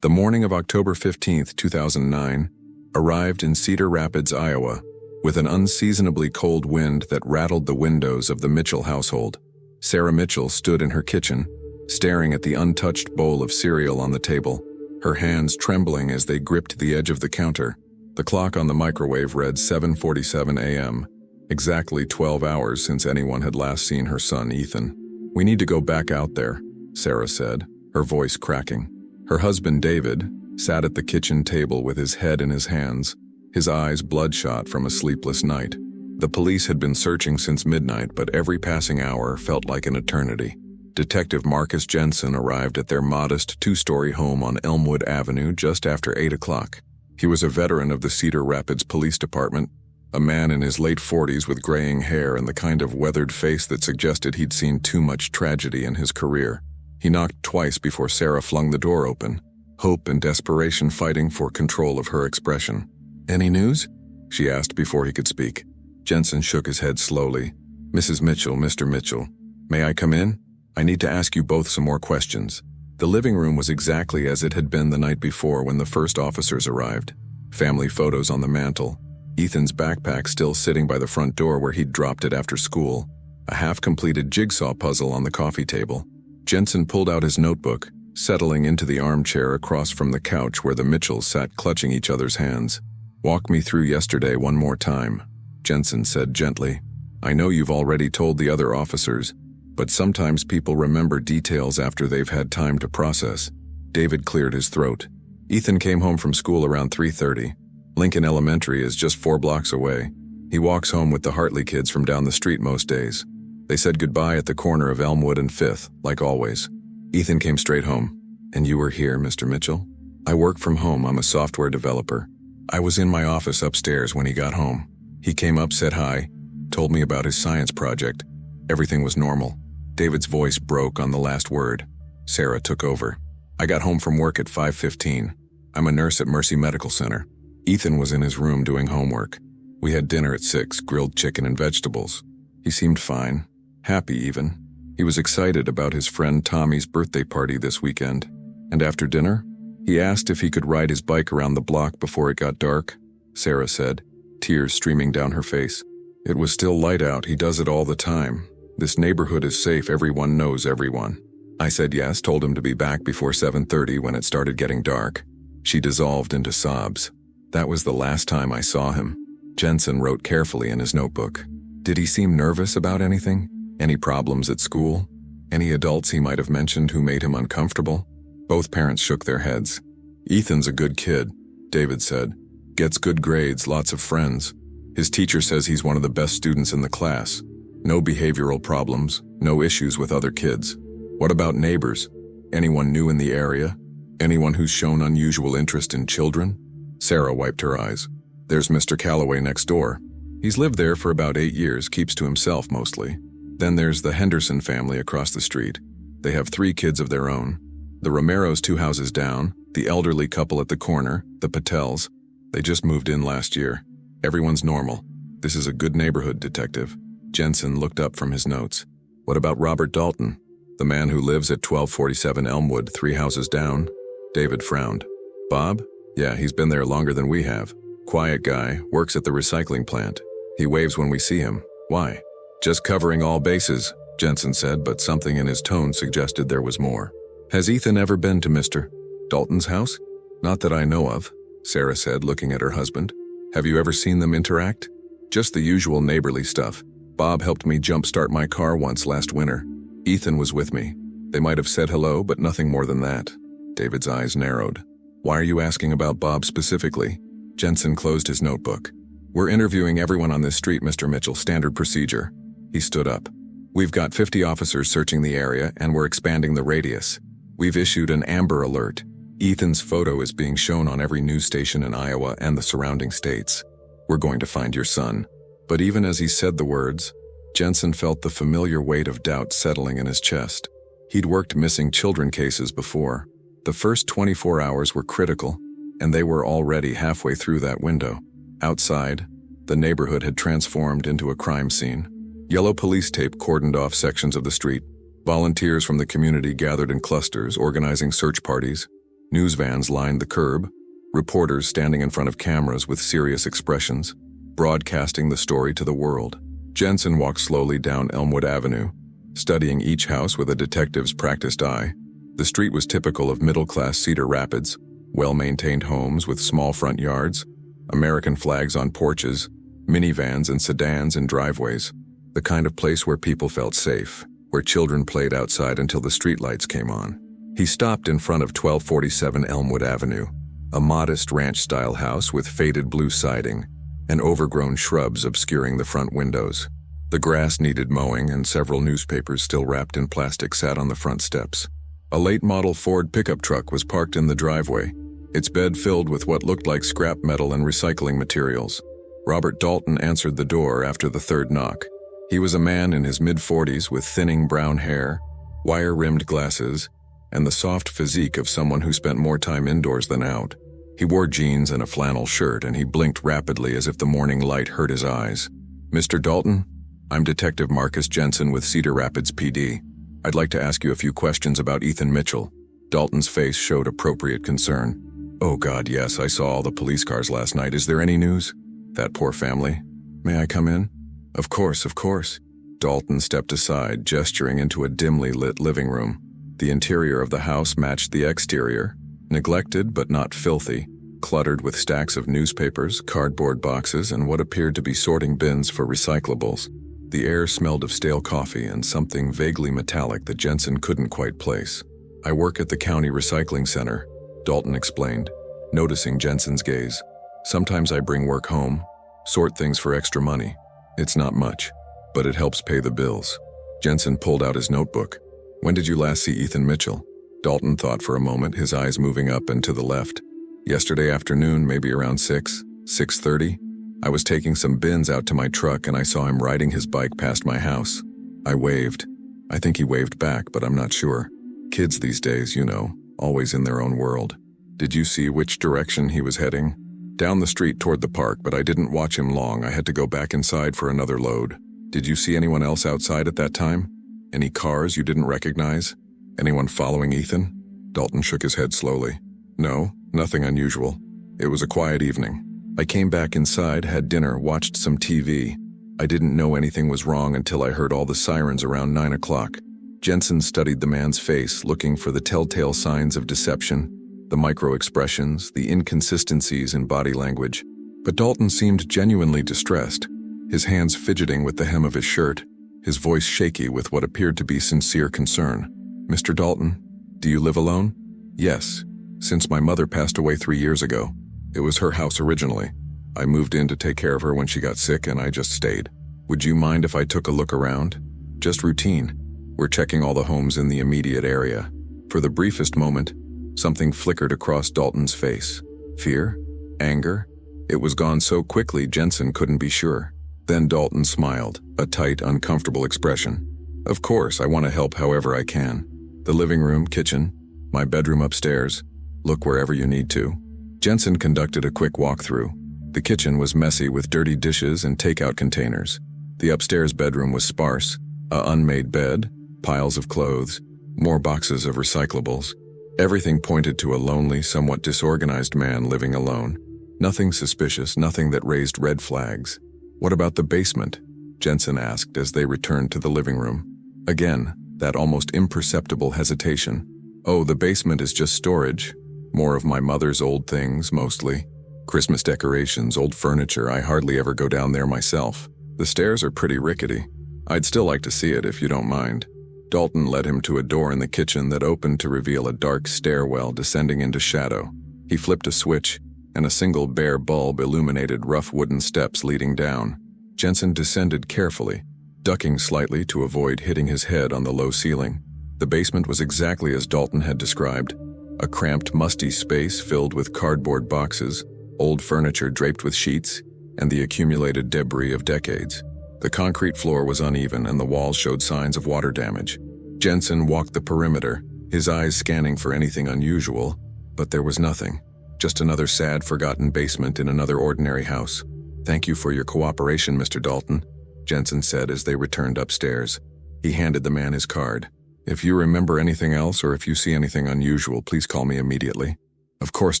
The morning of October 15, 2009, arrived in Cedar Rapids, Iowa, with an unseasonably cold wind that rattled the windows of the Mitchell household. Sarah Mitchell stood in her kitchen, staring at the untouched bowl of cereal on the table, her hands trembling as they gripped the edge of the counter. The clock on the microwave read 7:47 a.m., exactly 12 hours since anyone had last seen her son, Ethan. "We need to go back out there," Sarah said, her voice cracking. Her husband, David, sat at the kitchen table with his head in his hands, his eyes bloodshot from a sleepless night. The police had been searching since midnight, but every passing hour felt like an eternity. Detective Marcus Jensen arrived at their modest two-story home on Elmwood Avenue just after 8 o'clock. He was a veteran of the Cedar Rapids Police Department, a man in his late 40s with graying hair and the kind of weathered face that suggested he'd seen too much tragedy in his career. He knocked twice before Sarah flung the door open, hope and desperation fighting for control of her expression. "Any news?" she asked before he could speak. Jensen shook his head slowly. "Mrs. Mitchell, Mr. Mitchell, may I come in? I need to ask you both some more questions." The living room was exactly as it had been the night before when the first officers arrived. Family photos on the mantel, Ethan's backpack still sitting by the front door where he'd dropped it after school, a half-completed jigsaw puzzle on the coffee table. Jensen pulled out his notebook, settling into the armchair across from the couch where the Mitchells sat clutching each other's hands. "Walk me through yesterday one more time," Jensen said gently. "I know you've already told the other officers, but sometimes people remember details after they've had time to process." David cleared his throat. "Ethan came home from school around 3:30. Lincoln Elementary is just 4 blocks away. He walks home with the Hartley kids from down the street most days. They said goodbye at the corner of Elmwood and 5th, like always. Ethan came straight home." "And you were here, Mr. Mitchell?" "I work from home. I'm a software developer. I was in my office upstairs when he got home. He came up, said hi, told me about his science project. Everything was normal." David's voice broke on the last word. Sarah took over. "I got home from work at 5:15. I'm a nurse at Mercy Medical Center. Ethan was in his room doing homework. We had dinner at 6, grilled chicken and vegetables. He seemed fine, happy even. He was excited about his friend Tommy's birthday party this weekend. And after dinner, he asked if he could ride his bike around the block before it got dark," Sarah said, tears streaming down her face. "It was still light out. He does it all the time. This neighborhood is safe. Everyone knows everyone." I said yes, told him to be back before 7:30 when it started getting dark. She dissolved into sobs. "That was the last time I saw him." Jensen wrote carefully in his notebook. "Did he seem nervous about anything? Any problems at school? Any adults he might have mentioned who made him uncomfortable?" Both parents shook their heads. "Ethan's a good kid," David said. "Gets good grades, lots of friends. His teacher says he's one of the best students in the class. No behavioral problems, no issues with other kids." "What about neighbors? Anyone new in the area? Anyone who's shown unusual interest in children?" Sarah wiped her eyes. "There's Mr. Calloway next door. He's lived there for about 8 years, keeps to himself mostly. Then there's the Henderson family across the street. They have 3 kids of their own. The Romeros 2 houses down, the elderly couple at the corner, the Patels. They just moved in last year. Everyone's normal. This is a good neighborhood, Detective." Jensen looked up from his notes. "What about Robert Dalton, the man who lives at 1247 Elmwood, 3 houses down?" David frowned. "Bob? Yeah, he's been there longer than we have. Quiet guy, works at the recycling plant. He waves when we see him. Why?" "Just covering all bases," Jensen said, but something in his tone suggested there was more. "Has Ethan ever been to Mr. Dalton's house?" "Not that I know of," Sarah said, looking at her husband. "Have you ever seen them interact?" "Just the usual neighborly stuff. Bob helped me jumpstart my car once last winter. Ethan was with me. They might have said hello, but nothing more than that." David's eyes narrowed. "Why are you asking about Bob specifically?" Jensen closed his notebook. "We're interviewing everyone on this street, Mr. Mitchell, standard procedure." He stood up. "We've got 50 officers searching the area, and we're expanding the radius. We've issued an Amber Alert. Ethan's photo is being shown on every news station in Iowa and the surrounding states. We're going to find your son." But even as he said the words, Jensen felt the familiar weight of doubt settling in his chest. He'd worked missing children cases before. The first 24 hours were critical, and they were already halfway through that window. Outside, the neighborhood had transformed into a crime scene. Yellow police tape cordoned off sections of the street. Volunteers from the community gathered in clusters, organizing search parties. News vans lined the curb, reporters standing in front of cameras with serious expressions, broadcasting the story to the world. Jensen walked slowly down Elmwood Avenue, studying each house with a detective's practiced eye. The street was typical of middle-class Cedar Rapids, well-maintained homes with small front yards, American flags on porches, minivans and sedans in driveways, the kind of place where people felt safe, where children played outside until the streetlights came on. He stopped in front of 1247 Elmwood Avenue, a modest ranch-style house with faded blue siding and overgrown shrubs obscuring the front windows. The grass needed mowing, and several newspapers still wrapped in plastic sat on the front steps. A late-model Ford pickup truck was parked in the driveway, its bed filled with what looked like scrap metal and recycling materials. Robert Dalton answered the door after the third knock. He was a man in his mid-40s with thinning brown hair, wire-rimmed glasses, and the soft physique of someone who spent more time indoors than out. He wore jeans and a flannel shirt, and he blinked rapidly as if the morning light hurt his eyes. "Mr. Dalton, I'm Detective Marcus Jensen with Cedar Rapids PD. I'd like to ask you a few questions about Ethan Mitchell." Dalton's face showed appropriate concern. "Oh God, yes, I saw all the police cars last night. Is there any news? That poor family. May I come in?" Of course. Dalton stepped aside, gesturing into a dimly lit living room. The interior of the house matched the exterior, neglected but not filthy, cluttered with stacks of newspapers, cardboard boxes, and what appeared to be sorting bins for recyclables. The air smelled of stale coffee and something vaguely metallic that Jensen couldn't quite place. "I work at the county recycling center," Dalton explained, noticing Jensen's gaze. "Sometimes I bring work home, sort things for extra money. It's not much, but it helps pay the bills." Jensen pulled out his notebook. "When did you last see Ethan Mitchell?" Dalton thought for a moment, his eyes moving up and to the left. "Yesterday afternoon, maybe around 6:30. I was taking some bins out to my truck and I saw him riding his bike past my house. I waved. I think he waved back, but I'm not sure. Kids these days, you know, always in their own world." "Did you see which direction he was heading?" "Down the street toward the park, but I didn't watch him long. I had to go back inside for another load." "Did you see anyone else outside at that time? Any cars you didn't recognize? Anyone following Ethan?" Dalton shook his head slowly. "No, nothing unusual. It was a quiet evening. I came back inside, had dinner, watched some TV. I didn't know anything was wrong until I heard all the sirens around 9 o'clock. Jensen studied the man's face, looking for the telltale signs of deception, the micro-expressions, the inconsistencies in body language. But Dalton seemed genuinely distressed, his hands fidgeting with the hem of his shirt, his voice shaky with what appeared to be sincere concern. "Mr. Dalton, do you live alone?" "Yes, since my mother passed away 3 years ago. It was her house originally. I moved in to take care of her when she got sick and I just stayed. Would you mind if I took a look around? Just routine. We're checking all the homes in the immediate area." For the briefest moment, something flickered across Dalton's face. Fear? Anger? It was gone so quickly Jensen couldn't be sure. Then Dalton smiled, a tight, uncomfortable expression. "Of course, I want to help however I can. The living room, kitchen, my bedroom upstairs. Look wherever you need to." Jensen conducted a quick walkthrough. The kitchen was messy with dirty dishes and takeout containers. The upstairs bedroom was sparse, a unmade bed, piles of clothes, more boxes of recyclables. Everything pointed to a lonely, somewhat disorganized man living alone. Nothing suspicious, nothing that raised red flags. "What about the basement?" Jensen asked as they returned to the living room. Again, that almost imperceptible hesitation. "Oh, the basement is just storage. More of my mother's old things, mostly. Christmas decorations, old furniture. I hardly ever go down there myself. The stairs are pretty rickety. I'd still like to see it if you don't mind." Dalton led him to a door in the kitchen that opened to reveal a dark stairwell descending into shadow. He flipped a switch, and a single bare bulb illuminated rough wooden steps leading down. Jensen descended carefully, ducking slightly to avoid hitting his head on the low ceiling. The basement was exactly as Dalton had described. A cramped, musty space filled with cardboard boxes, old furniture draped with sheets, and the accumulated debris of decades. The concrete floor was uneven and the walls showed signs of water damage. Jensen walked the perimeter, his eyes scanning for anything unusual, but there was nothing. Just another sad, forgotten basement in another ordinary house. "Thank you for your cooperation, Mr. Dalton," Jensen said as they returned upstairs. He handed the man his card. If you remember anything else or if you see anything unusual, please call me immediately. Of course,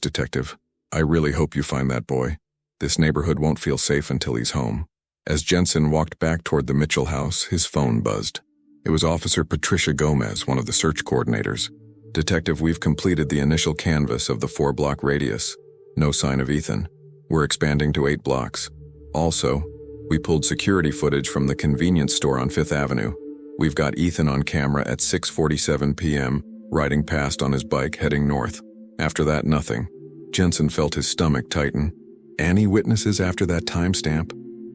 Detective. I really hope you find that boy. This neighborhood won't feel safe until he's home. As Jensen walked back toward the Mitchell house, his phone buzzed. It was Officer Patricia Gomez, one of the search coordinators. Detective, we've completed the initial canvass of the 4-block radius. No sign of Ethan. We're expanding to 8 blocks. Also, we pulled security footage from the convenience store on 5th Avenue. We've got Ethan on camera at 6:47 p.m., riding past on his bike heading north. After that, nothing. Jensen felt his stomach tighten. Any witnesses after that timestamp?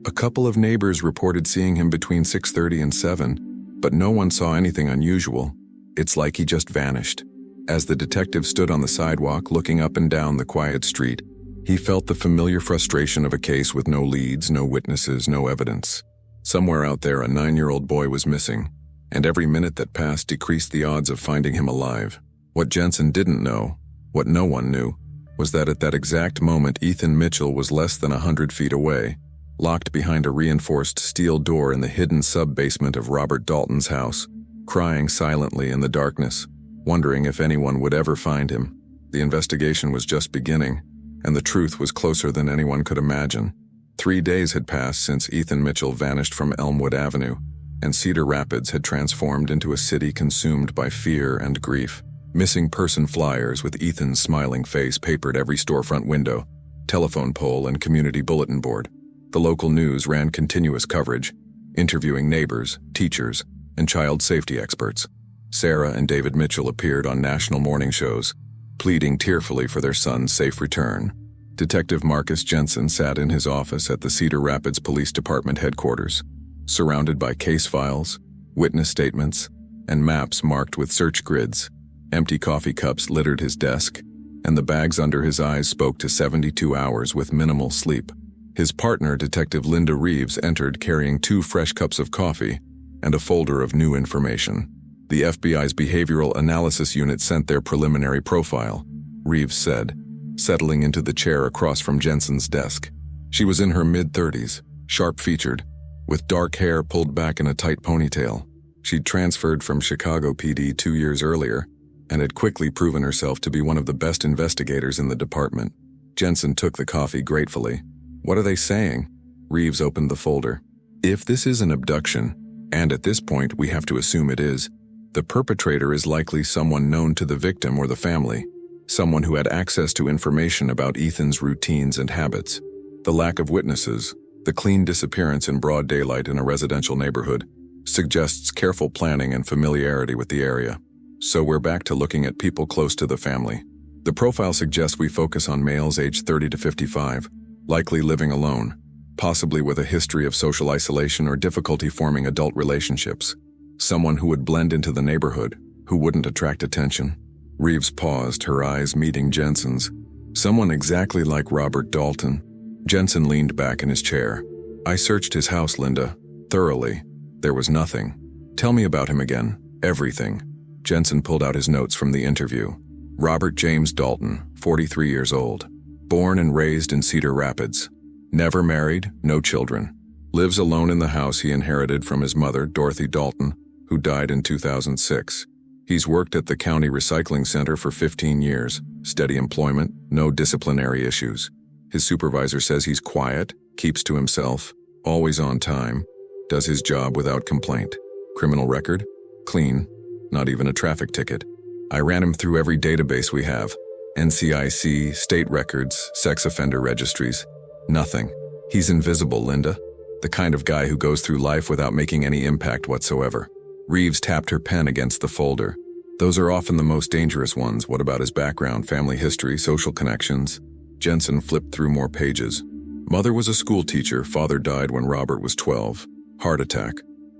A couple of neighbors reported seeing him between 6:30 and 7, but no one saw anything unusual. It's like he just vanished. As the detective stood on the sidewalk looking up and down the quiet street, he felt the familiar frustration of a case with no leads, no witnesses, no evidence. Somewhere out there, a 9-year-old boy was missing, and every minute that passed decreased the odds of finding him alive. What Jensen didn't know, what no one knew, was that at that exact moment Ethan Mitchell was less than 100 feet away, locked behind a reinforced steel door in the hidden sub-basement of Robert Dalton's house, crying silently in the darkness, wondering if anyone would ever find him. The investigation was just beginning, and the truth was closer than anyone could imagine. 3 days had passed since Ethan Mitchell vanished from Elmwood Avenue, and Cedar Rapids had transformed into a city consumed by fear and grief. Missing person flyers with Ethan's smiling face papered every storefront window, telephone pole, and community bulletin board. The local news ran continuous coverage, interviewing neighbors, teachers, and child safety experts. Sarah and David Mitchell appeared on national morning shows, pleading tearfully for their son's safe return. Detective Marcus Jensen sat in his office at the Cedar Rapids Police Department headquarters, surrounded by case files, witness statements, and maps marked with search grids. Empty coffee cups littered his desk, and the bags under his eyes spoke to 72 hours with minimal sleep. His partner, Detective Linda Reeves, entered carrying 2 fresh cups of coffee and a folder of new information. The FBI's Behavioral Analysis Unit sent their preliminary profile, Reeves said, settling into the chair across from Jensen's desk. She was in her mid-30s, sharp-featured, with dark hair pulled back in a tight ponytail. She'd transferred from Chicago PD 2 years earlier and had quickly proven herself to be one of the best investigators in the department. Jensen took the coffee gratefully. What are they saying? Reeves opened the folder. If this is an abduction, and at this point we have to assume it is, the perpetrator is likely someone known to the victim or the family, someone who had access to information about Ethan's routines and habits. The lack of witnesses, the clean disappearance in broad daylight in a residential neighborhood, suggests careful planning and familiarity with the area. So we're back to looking at people close to the family. The profile suggests we focus on males aged 30 to 55, likely living alone, possibly with a history of social isolation or difficulty forming adult relationships. Someone who would blend into the neighborhood, who wouldn't attract attention. Reeves paused, her eyes meeting Jensen's. Someone exactly like Robert Dalton. Jensen leaned back in his chair. I searched his house, Linda, thoroughly. There was nothing. Tell me about him again. Everything. Jensen pulled out his notes from the interview. Robert James Dalton, 43 years old. Born and raised in Cedar Rapids. Never married, no children. Lives alone in the house he inherited from his mother, Dorothy Dalton, who died in 2006. He's worked at the county recycling center for 15 years. Steady employment, no disciplinary issues. His supervisor says he's quiet, keeps to himself, always on time, does his job without complaint. Criminal record? Clean. Not even a traffic ticket. I ran him through every database we have. NCIC, state records, sex offender registries. Nothing. He's invisible, Linda. The kind of guy who goes through life without making any impact whatsoever. Reeves tapped her pen against the folder. Those are often the most dangerous ones. What about his background, family history, social connections? Jensen flipped through more pages. Mother was a school teacher. Father died when Robert was 12. Heart attack.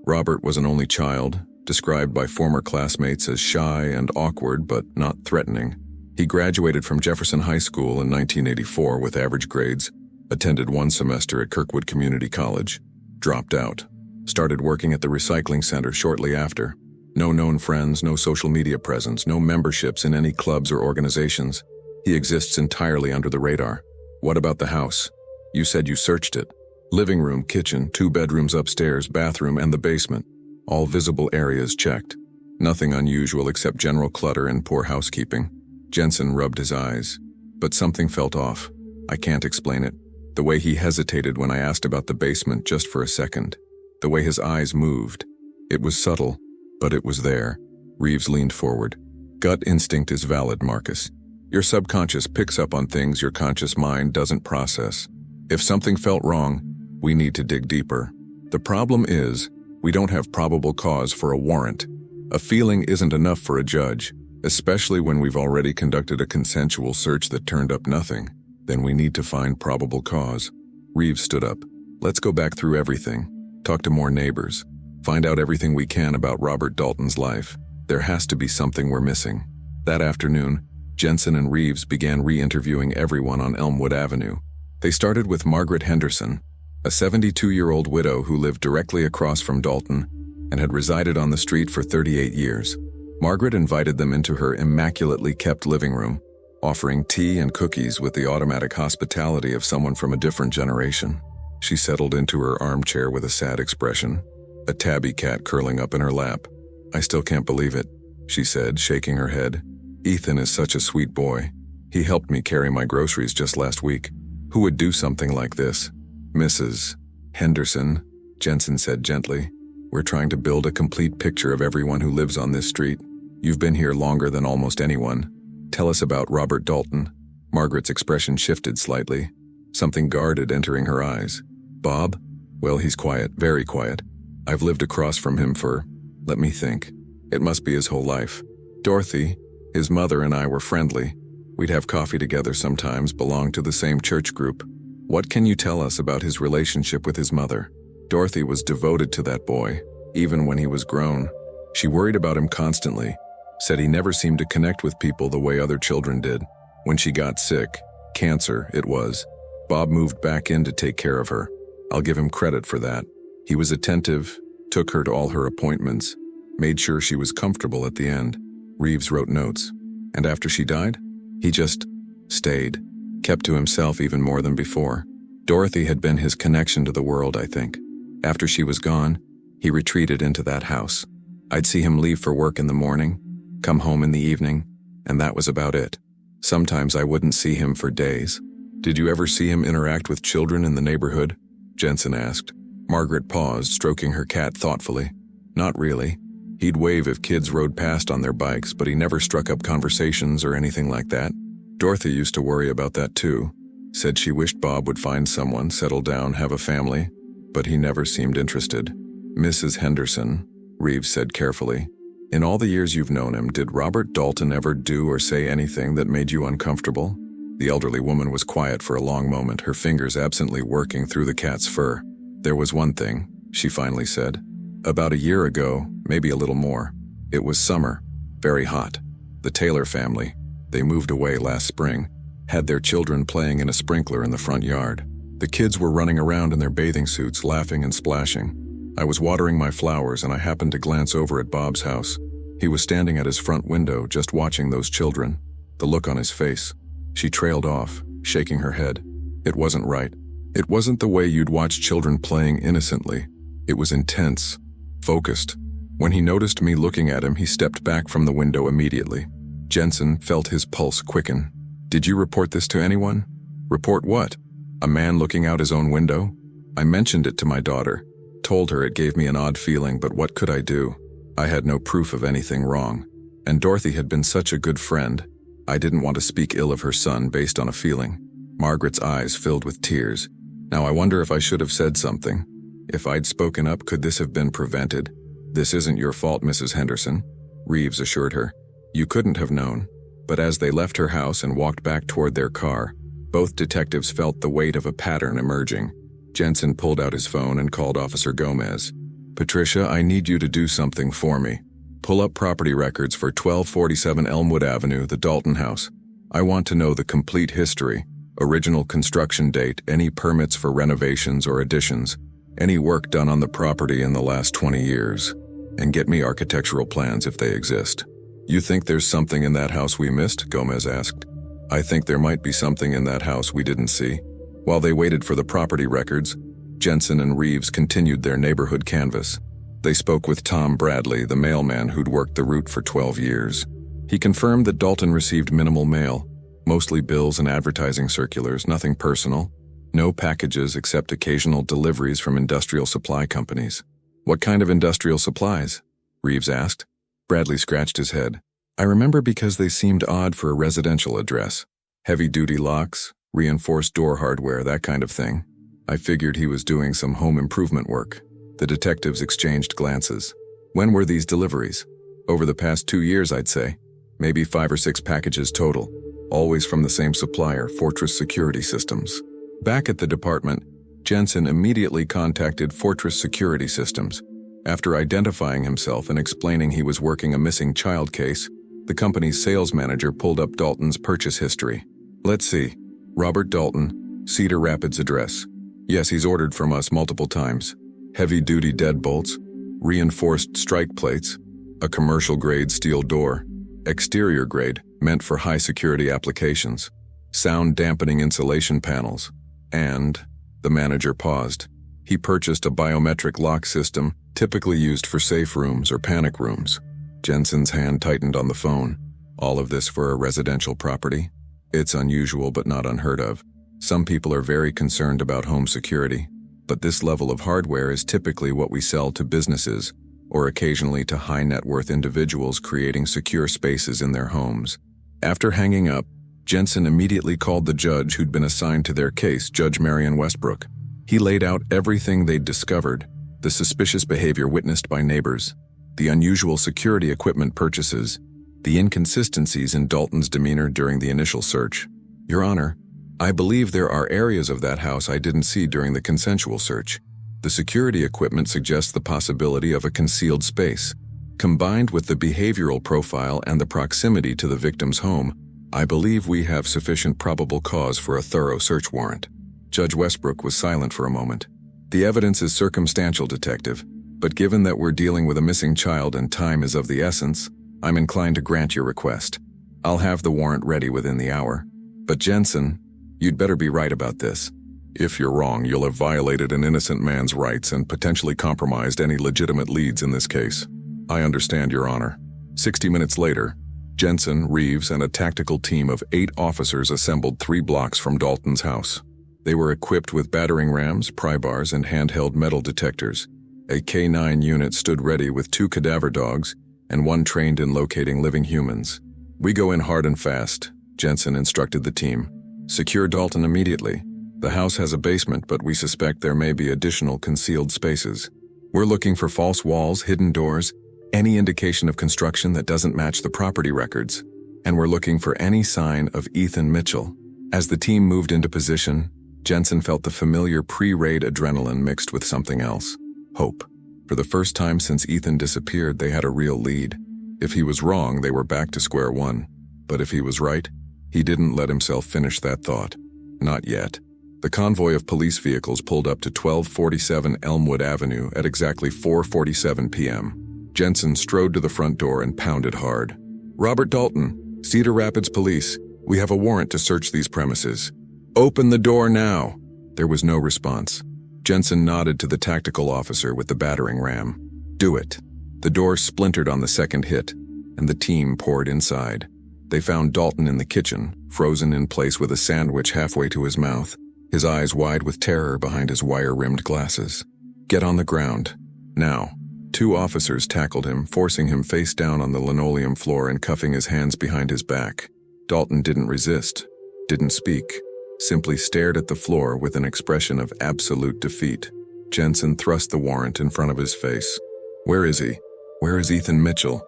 Robert was an only child, described by former classmates as shy and awkward but not threatening. He graduated from Jefferson High School in 1984 with average grades, attended 1 semester at Kirkwood Community College, dropped out, started working at the recycling center shortly after. No known friends, no social media presence, no memberships in any clubs or organizations. He exists entirely under the radar. What about the house? You said you searched it. Living room, kitchen, 2 bedrooms upstairs, bathroom, and the basement. All visible areas checked. Nothing unusual except general clutter and poor housekeeping. Jensen rubbed his eyes. But something felt off. I can't explain it. The way he hesitated when I asked about the basement just for a second. The way his eyes moved. It was subtle, but it was there. Reeves leaned forward. Gut instinct is valid, Marcus. Your subconscious picks up on things your conscious mind doesn't process. If something felt wrong, we need to dig deeper. The problem is, we don't have probable cause for a warrant. A feeling isn't enough for a judge, especially when we've already conducted a consensual search that turned up nothing. Then we need to find probable cause. Reeves stood up. Let's go back through everything. Talk to more neighbors. Find out everything we can about Robert Dalton's life. There has to be something we're missing. That afternoon, Jensen and Reeves began re-interviewing everyone on Elmwood Avenue. They started with Margaret Henderson, a 72-year-old widow who lived directly across from Dalton and had resided on the street for 38 years. Margaret invited them into her immaculately kept living room, offering tea and cookies with the automatic hospitality of someone from a different generation. She settled into her armchair with a sad expression, a tabby cat curling up in her lap. I still can't believe it, she said, shaking her head. Ethan is such a sweet boy. He helped me carry my groceries just last week. Who would do something like this? Mrs. Henderson, Jensen said gently. We're trying to build a complete picture of everyone who lives on this street. You've been here longer than almost anyone. Tell us about Robert Dalton. Margaret's expression shifted slightly, something guarded entering her eyes. Bob? Well, he's quiet, very quiet. I've lived across from him for, let me think. It must be his whole life. Dorothy, his mother, and I were friendly. We'd have coffee together sometimes, belonged to the same church group. What can you tell us about his relationship with his mother? Dorothy was devoted to that boy, even when he was grown. She worried about him constantly, said he never seemed to connect with people the way other children did. When she got sick, cancer it was, Bob moved back in to take care of her. I'll give him credit for that. He was attentive, took her to all her appointments, made sure she was comfortable at the end. Reeves wrote notes. And after she died, he just stayed, kept to himself even more than before. Dorothy had been his connection to the world, I think. After she was gone, he retreated into that house. I'd see him leave for work in the morning, come home in the evening, and that was about it. Sometimes I wouldn't see him for days. Did you ever see him interact with children in the neighborhood? Jensen asked. Margaret paused, stroking her cat thoughtfully. Not really. He'd wave if kids rode past on their bikes, but he never struck up conversations or anything like that. Dorothy used to worry about that too. Said she wished Bob would find someone, settle down, have a family, but he never seemed interested. Mrs. Henderson, Reeves said carefully, in all the years you've known him, did Robert Dalton ever do or say anything that made you uncomfortable? The elderly woman was quiet for a long moment, her fingers absently working through the cat's fur. There was one thing, she finally said. About a year ago, maybe a little more. It was summer, very hot. The Taylor family, they moved away last spring, had their children playing in a sprinkler in the front yard. The kids were running around in their bathing suits, laughing and splashing. I was watering my flowers and I happened to glance over at Bob's house. He was standing at his front window, just watching those children, the look on his face. She trailed off, shaking her head. It wasn't right. It wasn't the way you'd watch children playing innocently. It was intense, focused. When he noticed me looking at him, he stepped back from the window immediately. Jensen felt his pulse quicken. Did you report this to anyone? Report what? A man looking out his own window? I mentioned it to my daughter. Told her it gave me an odd feeling, but what could I do? I had no proof of anything wrong. And Dorothy had been such a good friend. I didn't want to speak ill of her son based on a feeling. Margaret's eyes filled with tears. Now I wonder if I should have said something. If I'd spoken up, could this have been prevented? This isn't your fault, Mrs. Henderson, Reeves assured her. You couldn't have known. But as they left her house and walked back toward their car, both detectives felt the weight of a pattern emerging. Jensen pulled out his phone and called Officer Gomez. Patricia, I need you to do something for me. Pull up property records for 1247 Elmwood Avenue, the Dalton house. I want to know the complete history, original construction date, any permits for renovations or additions, any work done on the property in the last 20 years, and get me architectural plans if they exist. You think there's something in that house we missed? Gomez asked. I think there might be something in that house we didn't see. While they waited for the property records, Jensen and Reeves continued their neighborhood canvass. They spoke with Tom Bradley, the mailman who'd worked the route for 12 years. He confirmed that Dalton received minimal mail, mostly bills and advertising circulars, nothing personal. No packages except occasional deliveries from industrial supply companies. "What kind of industrial supplies?" Reeves asked. Bradley scratched his head. "I remember because they seemed odd for a residential address. Heavy-duty locks, reinforced door hardware, that kind of thing. I figured he was doing some home improvement work." The detectives exchanged glances. "When were these deliveries?" "Over the past 2 years, I'd say. Maybe 5 or 6 packages total. Always from the same supplier, Fortress Security Systems." Back at the department, Jensen immediately contacted Fortress Security Systems. After identifying himself and explaining he was working a missing child case, the company's sales manager pulled up Dalton's purchase history. "Let's see. Robert Dalton, Cedar Rapids address. Yes, he's ordered from us multiple times. Heavy-duty deadbolts, reinforced strike plates, a commercial-grade steel door, exterior grade, meant for high-security applications, sound-dampening insulation panels, and..." The manager paused. "He purchased a biometric lock system typically used for safe rooms or panic rooms." Jensen's hand tightened on the phone. "All of this for a residential property? It's unusual but not unheard of. Some people are very concerned about home security, but this level of hardware is typically what we sell to businesses or occasionally to high-net-worth individuals creating secure spaces in their homes." After hanging up, Jensen immediately called the judge who'd been assigned to their case, Judge Marion Westbrook. He laid out everything they'd discovered, the suspicious behavior witnessed by neighbors, the unusual security equipment purchases, the inconsistencies in Dalton's demeanor during the initial search. "Your Honor, I believe there are areas of that house I didn't see during the consensual search. The security equipment suggests the possibility of a concealed space. Combined with the behavioral profile and the proximity to the victim's home, I believe we have sufficient probable cause for a thorough search warrant." Judge Westbrook was silent for a moment. "The evidence is circumstantial, Detective, but given that we're dealing with a missing child and time is of the essence, I'm inclined to grant your request. I'll have the warrant ready within the hour. But Jensen, you'd better be right about this. If you're wrong, you'll have violated an innocent man's rights and potentially compromised any legitimate leads in this case." "I understand, Your Honor." 60 minutes later, Jensen, Reeves, and a tactical team of 8 officers assembled 3 blocks from Dalton's house. They were equipped with battering rams, pry bars, and handheld metal detectors. A K-9 unit stood ready with 2 cadaver dogs and 1 trained in locating living humans. "We go in hard and fast," Jensen instructed the team. "Secure Dalton immediately. The house has a basement, but we suspect there may be additional concealed spaces. We're looking for false walls, hidden doors, any indication of construction that doesn't match the property records. And we're looking for any sign of Ethan Mitchell." As the team moved into position, Jensen felt the familiar pre-raid adrenaline mixed with something else. Hope. For the first time since Ethan disappeared, they had a real lead. If he was wrong, they were back to square one. But if he was right, he didn't let himself finish that thought. Not yet. The convoy of police vehicles pulled up to 1247 Elmwood Avenue at exactly 4:47 p.m. Jensen strode to the front door and pounded hard. "Robert Dalton, Cedar Rapids Police. We have a warrant to search these premises. Open the door now." There was no response. Jensen nodded to the tactical officer with the battering ram. "Do it." The door splintered on the second hit, and the team poured inside. They found Dalton in the kitchen, frozen in place with a sandwich halfway to his mouth, his eyes wide with terror behind his wire-rimmed glasses. "Get on the ground. Now." 2 officers tackled him, forcing him face down on the linoleum floor and cuffing his hands behind his back. Dalton didn't resist, didn't speak, simply stared at the floor with an expression of absolute defeat. Jensen thrust the warrant in front of his face. "Where is he? Where is Ethan Mitchell?"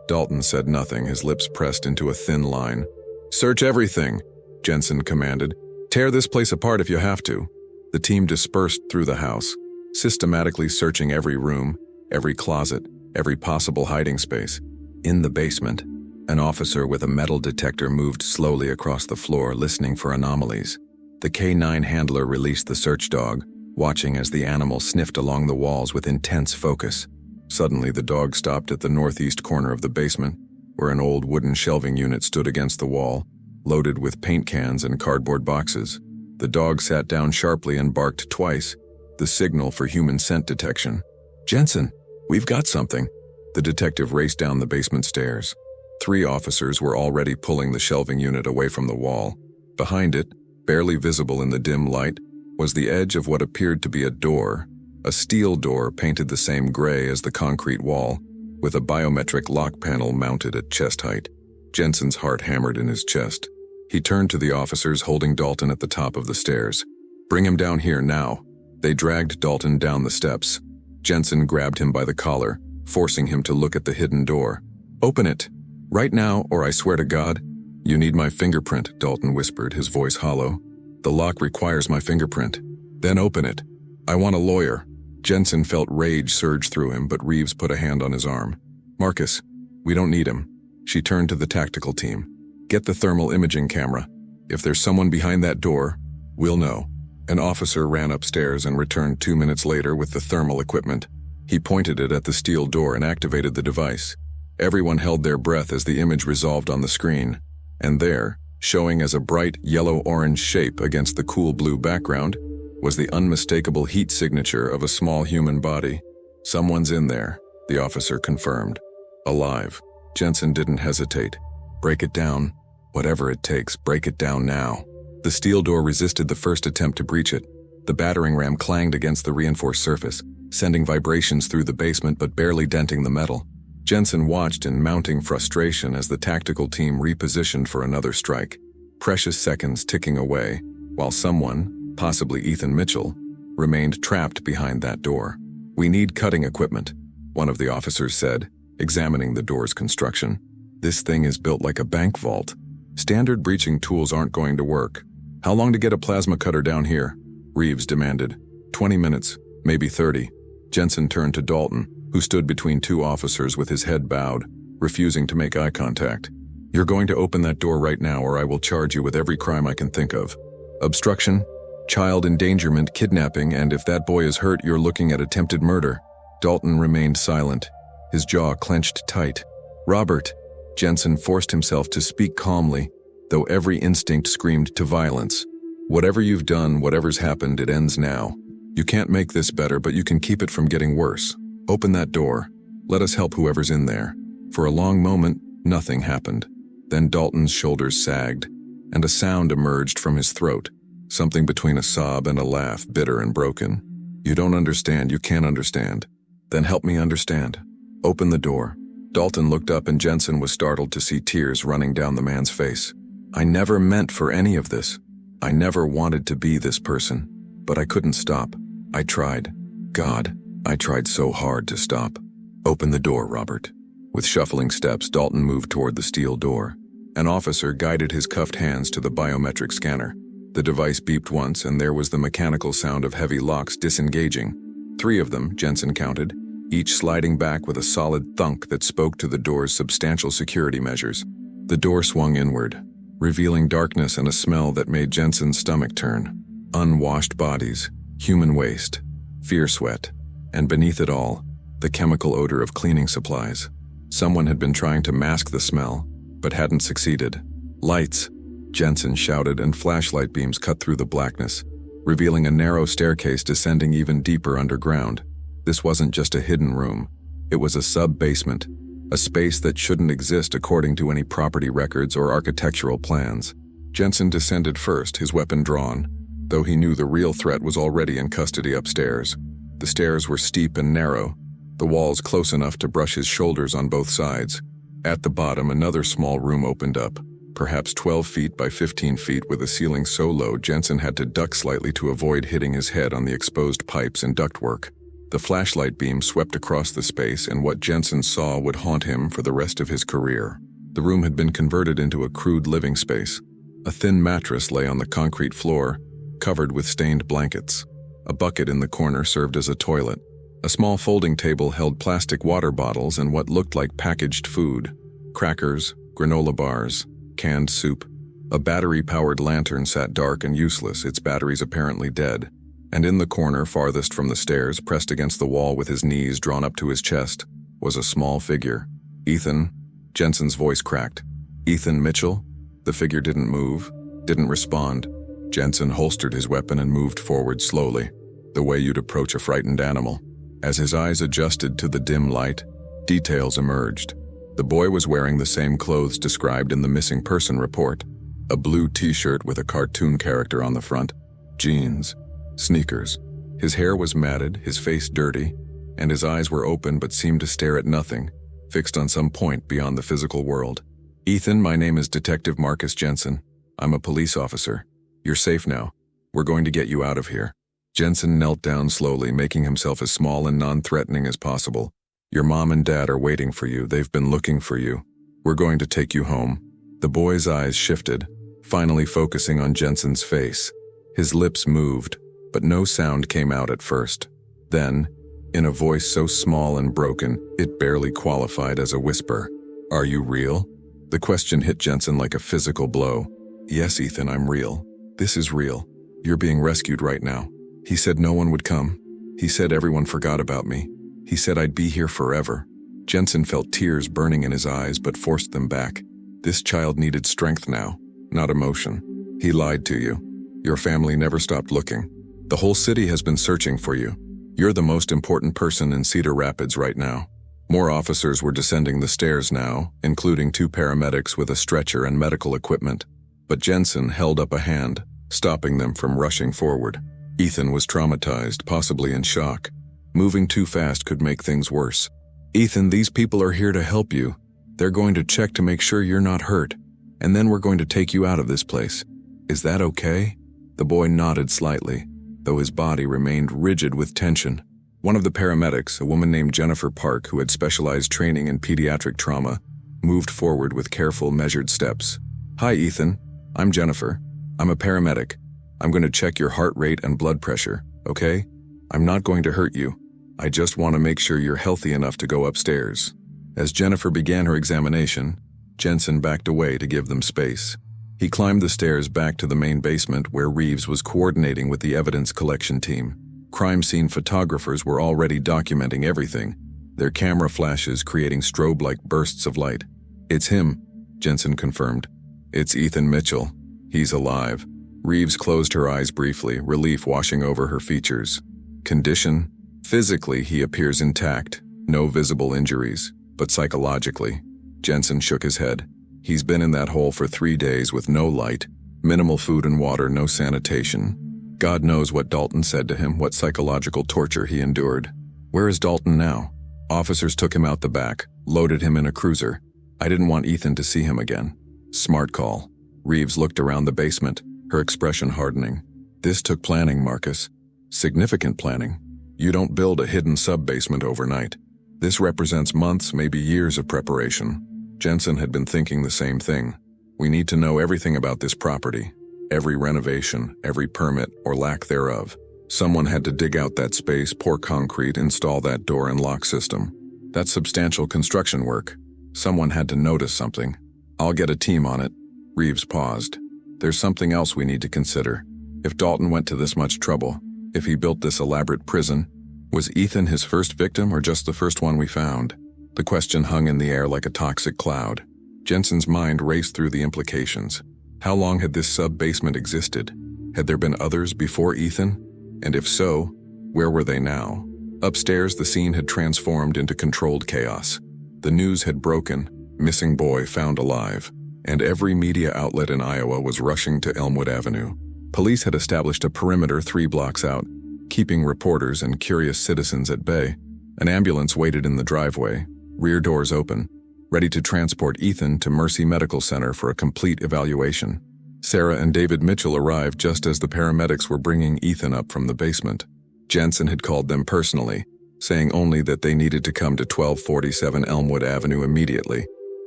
Dalton said nothing, his lips pressed into a thin line. "Search everything," Jensen commanded. "Tear this place apart if you have to." The team dispersed through the house, systematically searching every room, every closet, every possible hiding space. In the basement, an officer with a metal detector moved slowly across the floor, listening for anomalies. The K-9 handler released the search dog, watching as the animal sniffed along the walls with intense focus. Suddenly, the dog stopped at the northeast corner of the basement, where an old wooden shelving unit stood against the wall, loaded with paint cans and cardboard boxes. The dog sat down sharply and barked twice, the signal for human scent detection. "Jensen, "We've got something." The detective raced down the basement stairs. 3 officers were already pulling the shelving unit away from the wall. Behind it, barely visible in the dim light, was the edge of what appeared to be a door, a steel door painted the same gray as the concrete wall, with a biometric lock panel mounted at chest height. Jensen's heart hammered in his chest. He turned to the officers holding Dalton at the top of the stairs. "Bring him down here now." They dragged Dalton down the steps. Jensen grabbed him by the collar, forcing him to look at the hidden door. "Open it. Right now, or I swear to God." "You need my fingerprint," Dalton whispered, his voice hollow. "The lock requires my fingerprint." "Then open it." "I want a lawyer." Jensen felt rage surge through him, but Reeves put a hand on his arm. "Marcus, we don't need him." She turned to the tactical team. "Get the thermal imaging camera. If there's someone behind that door, we'll know." An officer ran upstairs and returned 2 minutes later with the thermal equipment. He pointed it at the steel door and activated the device. Everyone held their breath as the image resolved on the screen. And there, showing as a bright yellow-orange shape against the cool blue background, was the unmistakable heat signature of a small human body. "Someone's in there," the officer confirmed. "Alive." Jensen didn't hesitate. "Break it down. Whatever it takes, break it down now." The steel door resisted the first attempt to breach it. The battering ram clanged against the reinforced surface, sending vibrations through the basement but barely denting the metal. Jensen watched in mounting frustration as the tactical team repositioned for another strike. Precious seconds ticking away, while someone, possibly Ethan Mitchell, remained trapped behind that door. "We need cutting equipment," one of the officers said, examining the door's construction. "This thing is built like a bank vault. Standard breaching tools aren't going to work." "How long to get a plasma cutter down here?" Reeves demanded. 20 minutes, maybe 30. Jensen turned to Dalton, who stood between 2 officers with his head bowed, refusing to make eye contact. "You're going to open that door right now or I will charge you with every crime I can think of. Obstruction, child endangerment, kidnapping, and if that boy is hurt, you're looking at attempted murder." Dalton remained silent, his jaw clenched tight. "Robert," Jensen forced himself to speak calmly, though every instinct screamed to violence. "Whatever you've done, whatever's happened, it ends now. You can't make this better, but you can keep it from getting worse. Open that door. Let us help whoever's in there." For a long moment, nothing happened. Then Dalton's shoulders sagged, and a sound emerged from his throat, something between a sob and a laugh, bitter and broken. "You don't understand, you can't understand. Then help me understand. Open the door." Dalton looked up and Jensen was startled to see tears running down the man's face. "I never meant for any of this. I never wanted to be this person. But I couldn't stop. I tried. God, I tried so hard to stop." "Open the door, Robert." With shuffling steps, Dalton moved toward the steel door. An officer guided his cuffed hands to the biometric scanner. The device beeped once and there was the mechanical sound of heavy locks disengaging. 3 of them, Jensen counted, each sliding back with a solid thunk that spoke to the door's substantial security measures. The door swung inward, revealing darkness and a smell that made Jensen's stomach turn. Unwashed bodies, human waste, fear sweat, and beneath it all, the chemical odor of cleaning supplies. Someone had been trying to mask the smell, but hadn't succeeded. "Lights!" Jensen shouted, and flashlight beams cut through the blackness, revealing a narrow staircase descending even deeper underground. This wasn't just a hidden room. It was a sub-basement, a space that shouldn't exist according to any property records or architectural plans. Jensen descended first, his weapon drawn, though he knew the real threat was already in custody upstairs. The stairs were steep and narrow, the walls close enough to brush his shoulders on both sides. At the bottom, another small room opened up, perhaps 12 feet by 15 feet, with a ceiling so low Jensen had to duck slightly to avoid hitting his head on the exposed pipes and ductwork. The flashlight beam swept across the space, and what Jensen saw would haunt him for the rest of his career. The room had been converted into a crude living space. A thin mattress lay on the concrete floor, covered with stained blankets. A bucket in the corner served as a toilet. A small folding table held plastic water bottles and what looked like packaged food: crackers, granola bars, canned soup. A battery-powered lantern sat dark and useless, its batteries apparently dead. And in the corner farthest from the stairs, pressed against the wall with his knees drawn up to his chest, was a small figure. "Ethan?" Jensen's voice cracked. "Ethan Mitchell?" The figure didn't move, didn't respond. Jensen holstered his weapon and moved forward slowly, the way you'd approach a frightened animal. As his eyes adjusted to the dim light, details emerged. The boy was wearing the same clothes described in the missing person report: a blue t-shirt with a cartoon character on the front, jeans, sneakers. His hair was matted, his face dirty, and his eyes were open but seemed to stare at nothing, fixed on some point beyond the physical world. "Ethan, my name is Detective Marcus Jensen. I'm a police officer. You're safe now. We're going to get you out of here." Jensen knelt down slowly, making himself as small and non-threatening as possible. "Your mom and dad are waiting for you. They've been looking for you. We're going to take you home." The boy's eyes shifted, finally focusing on Jensen's face. His lips moved, but no sound came out at first. Then, in a voice so small and broken, it barely qualified as a whisper, "Are you real?" The question hit Jensen like a physical blow. "Yes, Ethan, I'm real. This is real. You're being rescued right now." He said no one would come. He said everyone forgot about me. He said I'd be here forever. Jensen felt tears burning in his eyes but forced them back. This child needed strength now, not emotion. "He lied to you. Your family never stopped looking. The whole city has been searching for you. You're the most important person in Cedar Rapids right now." More officers were descending the stairs now, including 2 paramedics with a stretcher and medical equipment. But Jensen held up a hand, stopping them from rushing forward. Ethan was traumatized, possibly in shock. Moving too fast could make things worse. "Ethan, these people are here to help you. They're going to check to make sure you're not hurt, and then we're going to take you out of this place. Is that okay?" The boy nodded slightly, though his body remained rigid with tension. One of the paramedics, a woman named Jennifer Park, who had specialized training in pediatric trauma, moved forward with careful, measured steps. "Hi, Ethan. I'm Jennifer. I'm a paramedic. I'm going to check your heart rate and blood pressure, okay? I'm not going to hurt you. I just want to make sure you're healthy enough to go upstairs." As Jennifer began her examination, Jensen backed away to give them space. He climbed the stairs back to the main basement where Reeves was coordinating with the evidence collection team. Crime scene photographers were already documenting everything, their camera flashes creating strobe-like bursts of light. "It's him," Jensen confirmed. "It's Ethan Mitchell. He's alive." Reeves closed her eyes briefly, relief washing over her features. "Condition? Physically, he appears intact, no visible injuries, but psychologically." Jensen shook his head. "He's been in that hole for 3 days with no light, minimal food and water, no sanitation. God knows what Dalton said to him, what psychological torture he endured." "Where is Dalton now?" "Officers took him out the back, loaded him in a cruiser. I didn't want Ethan to see him again." "Smart call." Reeves looked around the basement, her expression hardening. "This took planning, Marcus. Significant planning. You don't build a hidden sub-basement overnight. This represents months, maybe years of preparation." Jensen had been thinking the same thing. "We need to know everything about this property. Every renovation, every permit, or lack thereof. Someone had to dig out that space, pour concrete, install that door and lock system. That's substantial construction work. Someone had to notice something. I'll get a team on it." Reeves paused. "There's something else we need to consider. If Dalton went to this much trouble, if he built this elaborate prison, was Ethan his first victim or just the first one we found?" The question hung in the air like a toxic cloud. Jensen's mind raced through the implications. How long had this sub-basement existed? Had there been others before Ethan? And if so, where were they now? Upstairs, the scene had transformed into controlled chaos. The news had broken, missing boy found alive, and every media outlet in Iowa was rushing to Elmwood Avenue. Police had established a perimeter 3 blocks out, keeping reporters and curious citizens at bay. An ambulance waited in the driveway, rear doors open, ready to transport Ethan to Mercy Medical Center for a complete evaluation. Sarah and David Mitchell arrived just as the paramedics were bringing Ethan up from the basement. Jensen had called them personally, saying only that they needed to come to 1247 Elmwood Avenue immediately,